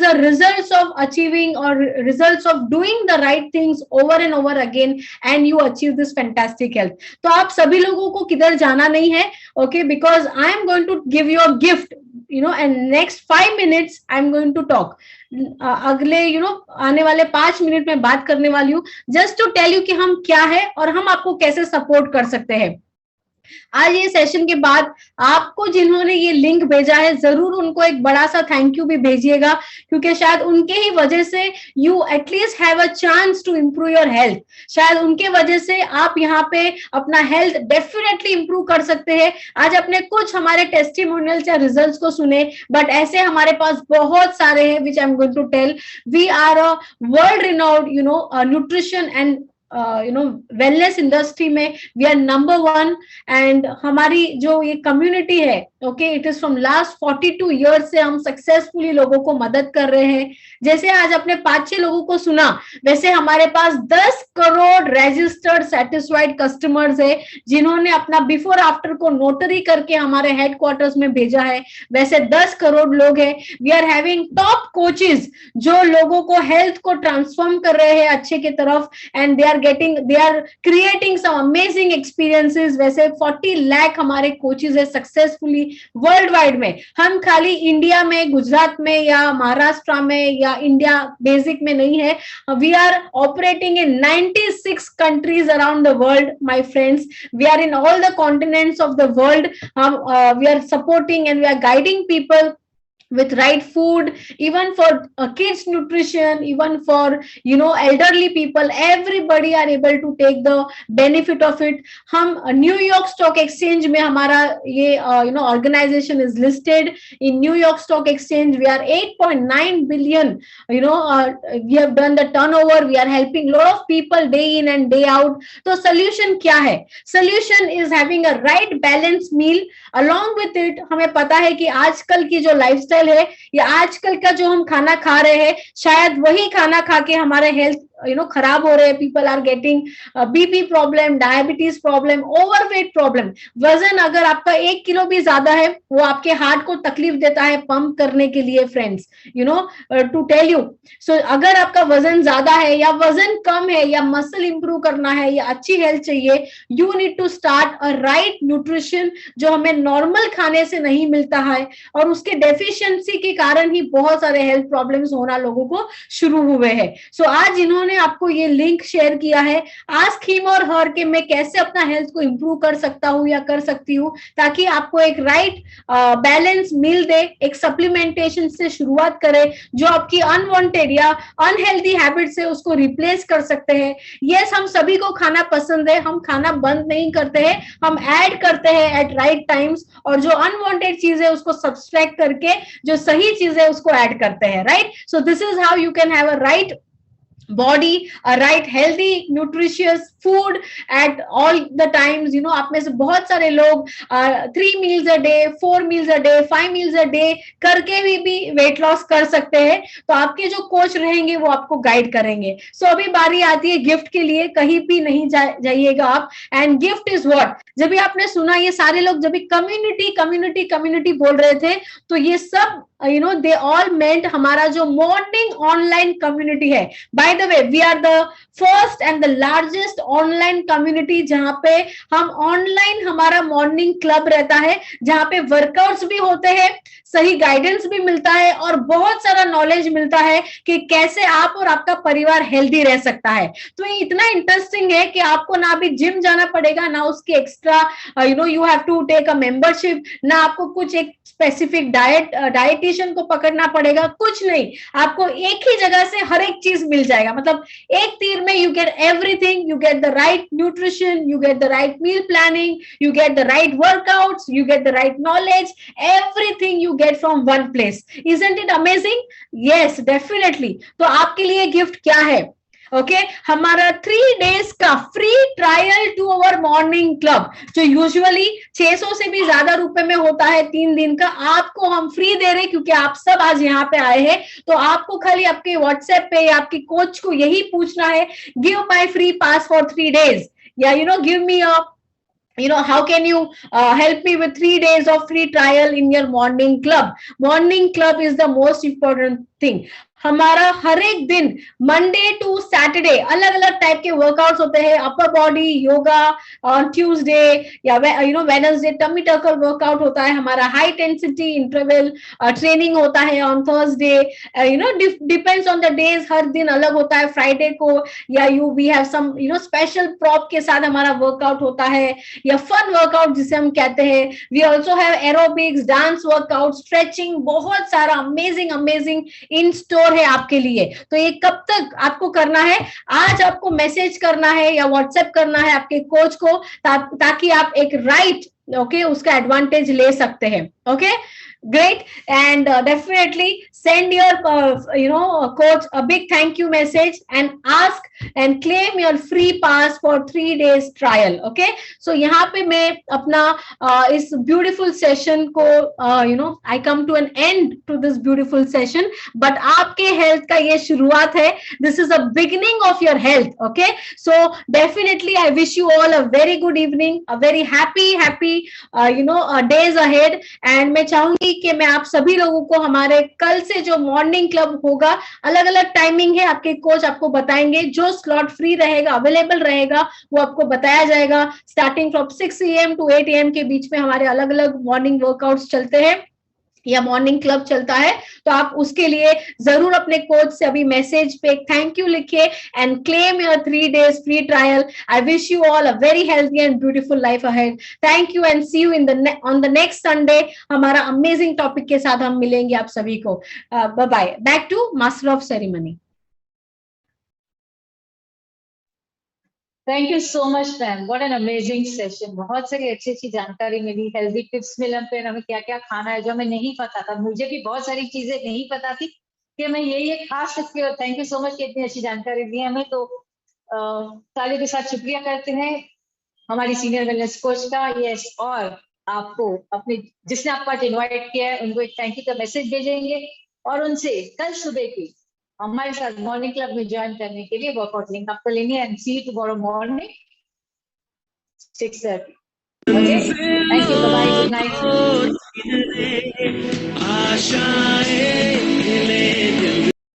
S2: a results of achieving or results of doing the right things over and over again and you achieve this fantastic health. तो आप सभी लोगों को किधर जाना नहीं है, okay, because I am going to give you a gift, and next 5 minutes I am going to talk. अगले आने वाले 5 मिनट में बात करने वाली हूँ, just to tell you कि हम क्या है और हम आपको कैसे सपोर्ट कर सकते हैं। आज ये सेशन के बाद आपको जिन्होंने ये लिंक भेजा है, जरूर उनको एक बड़ा सा थैंक यू भी भेजिएगा, क्योंकि शायद उनके ही वजह से you at least have a chance to improve your health. शायद उनके वजह से आप यहाँ पे अपना हेल्थ डेफिनेटली इंप्रूव कर सकते हैं। आज आपने कुछ हमारे टेस्टिमोनियल्स या रिजल्ट्स को सुने, बट ऐसे हमारे पास बहुत सारे हैं which I am going to tell. We are a world renowned nutrition and wellness industry में वी आर नंबर 1। एंड हमारी जो ये कम्युनिटी है okay, it is from last 42 years से हम सक्सेसफुली लोगों को मदद कर रहे हैं। जैसे आज अपने 5-6 लोगों को सुना, वैसे हमारे पास 10 करोड़ रजिस्टर्ड सेटिस्फाइड कस्टमर्स है जिन्होंने अपना बिफोर आफ्टर को नोटरी करके हमारे हेडक्वार्टर्स में भेजा है। वैसे 10 करोड़ लोग हैं। We are having top coaches जो लोगों को हेल्थ को ट्रांसफॉर्म कर रहे हैं अच्छे की तरफ, and they are creating some amazing experiences. वैसे 40 लाख हमारे कोचेस है सक्सेसफुली वर्ल्ड वाइड में। हम खाली इंडिया में, गुजरात में या महाराष्ट्र में या इंडिया बेसिक में नहीं है, we are operating in 96 countries around the world my friends. We are in all the continents of the world. We are supporting and we are guiding people with right food, even for kids nutrition, even for elderly people, everybody are able to take the benefit of it. हम New York stock exchange में हमारा ये organization is listed in New York Stock Exchange. We are 8.9 billion, we have done the turnover. We are helping lot of people day in and day out. तो solution क्या है? Solution is having a right balanced meal. Along with it, हमें पता है कि आजकल की जो लाइफस्टाइल है या आजकल का जो हम खाना खा रहे हैं, शायद वही खाना खा के हमारे हेल्थ खराब हो रहे हैं। People are getting BP problem, diabetes problem, overweight problem. वजन अगर आपका 1 किलो भी ज्यादा है, वो आपके हार्ट को तकलीफ देता है पंप करने के लिए फ्रेंड्स, टू टेल यू। सो अगर आपका वजन ज्यादा है या वजन कम है या मसल इंप्रूव करना है या अच्छी हेल्थ चाहिए, you need to start a right nutrition जो हमें नॉर्मल खाने से नहीं मिलता है, और उसके डेफिशिएंसी के कारण ही बहुत सारे हेल्थ प्रॉब्लम्स होना लोगों को शुरू हुए हैं। सो आज इन्होंने आपको ये लिंक शेयर किया है, आस्क हिम और हर के मैं कैसे अपना हेल्थ को इंप्रूव कर सकता हूं या कर सकती हूं, ताकि आपको एक राइट बैलेंस मील दे, एक सप्लीमेंटेशन से शुरुआत करे जो आपकी अनवांटेड या अनहेल्दी हैबिट से उसको रिप्लेस कर सकते हैं। यस, हम सभी को खाना पसंद है, हम खाना बंद नहीं करते हैं, हम ऐड करते हैं एट राइट टाइम्स, और जो अनवांटेड चीज है उसको सब्सट्रैक्ट करके जो सही चीज है उसको ऐड करते हैं, right. So this is how you can have a right body, a right healthy nutritious food at all the times. आप में से बहुत सारे लोग 3 meals a day, 4 meals a day, 5 meals a day करके भी वेट लॉस कर सकते हैं। तो आपके जो कोच रहेंगे वो आपको गाइड करेंगे। सो अभी बारी आती है गिफ्ट के लिए, कहीं भी नहीं जाइएगा आप। एंड गिफ्ट इज व्हाट, जब भी आपने सुना ये सारे लोग जब भी कम्युनिटी कम्युनिटी कम्युनिटी बोल रहे थे, तो ये सब they all meant हमारा जो मॉर्निंग ऑनलाइन कम्युनिटी है। By the way, we are the first and the largest online community जहां पे हम ऑनलाइन हमारा मॉर्निंग क्लब रहता है, जहां पे वर्कआउट्स भी होते हैं, सही गाइडेंस भी मिलता है और बहुत सारा नॉलेज मिलता है कि कैसे आप और आपका परिवार हेल्दी रह सकता है। तो ये इतना इंटरेस्टिंग है कि आपको ना अभी जिम जाना पड़ेगा, ना उसके extra you have to take a membership, ना आपको कुछ एक स्पेसिफिक डाइटिशियन को पकड़ना पड़ेगा, कुछ नहीं। आपको एक ही जगह से हर एक चीज मिल जाएगा, मतलब एक तीर में you get everything. You get the right nutrition, you get the right meal planning, you get the right workouts, you get the right knowledge, everything you get from one place. Isn't it amazing? Yes, definitely. तो आपके लिए gift क्या है? हमारा 3 days का free trial to our morning club, जो usually 600 से भी ज्यादा रुपए में होता है 3 दिन का, आपको हम फ्री दे रहे क्योंकि आप सब आज यहाँ पे आए हैं। तो आपको खाली आपके व्हाट्सएप पे या आपके कोच को यही पूछना है, give my free pass for 3 days, या give me a how can you help me with 3 days of free trial in your morning club? Morning club is the most important thing. हमारा हर एक दिन Monday to Saturday अलग अलग type के workouts होते हैं। Upper body yoga on Tuesday, या Wednesday tummy टर्कल वर्कआउट होता है। हमारा हाई इंटेंसिटी इंटरवल ट्रेनिंग होता है on Thursday. Depends on the days, हर दिन अलग होता है। फ्राइडे को या we have some special prop के साथ हमारा वर्कआउट होता है, या फन वर्कआउट जिसे हम कहते हैं। We also have aerobics, dance workout, stretching, बहुत सारा अमेजिंग इन स्टोर है आपके लिए। तो ये कब तक आपको करना है? आज आपको मैसेज करना है या व्हाट्सएप करना है आपके कोच को, ताकि आप एक राइट उसका एडवांटेज ले सकते हैं। Great, and definitely send your coach a big thank you message and ask and claim your free pass for 3 days trial. Okay, so यहाँ पे मैं अपना इस beautiful session को I come to an end to this beautiful session, but आपके health का ये शुरुआत है. This is a beginning of your health. Okay, so definitely I wish you all a very good evening, a very happy days ahead. And मैं चाहूंगी कि मैं आप सभी लोगों को हमारे कल से जो मॉर्निंग क्लब होगा, अलग अलग टाइमिंग है, आपके कोच आपको बताएंगे, जो स्लॉट फ्री रहेगा, अवेलेबल रहेगा, वो आपको बताया जाएगा. Starting from 6 AM to 8 AM के बीच में हमारे अलग अलग मॉर्निंग वर्कआउट्स चलते हैं या मॉर्निंग क्लब चलता है. तो आप उसके लिए जरूर अपने कोच से अभी मैसेज पे थैंक यू लिखिए and claim your 3 days free trial. I wish you all a very healthy and beautiful life ahead. Thank you and see you on the next Sunday. हमारा अमेजिंग टॉपिक के साथ हम मिलेंगे आप सभी को. Bye bye. Back to master of ceremony.
S1: Thank you so much ma'am. What an amazing session. बहुत सारी अच्छी अच्छी जानकारी मिली, हेल्दी टिप्स मिले, फिर हमें क्या क्या खाना है जो हमें नहीं पता था. मुझे भी बहुत सारी चीजें नहीं पता थी कि मैं ये खा सकती हूँ. थैंक यू सो मच कि इतनी अच्छी जानकारी दी हमें. तो सारे के साथ शुक्रिया करते हैं हमारी सीनियर वेलनेस कोच का. यस, और आपको अपने जिसने आपको आज इन्वाइट किया है उनको एक थैंक यू का मैसेज भेजेंगे और उनसे कल सुबह की हमारे साथ मॉर्निंग क्लब में ज्वाइन करने के लिए वर्कआउट लिंक आपको लेनी है. And see you tomorrow morning 6:30. Okay, thank you, bye, good night.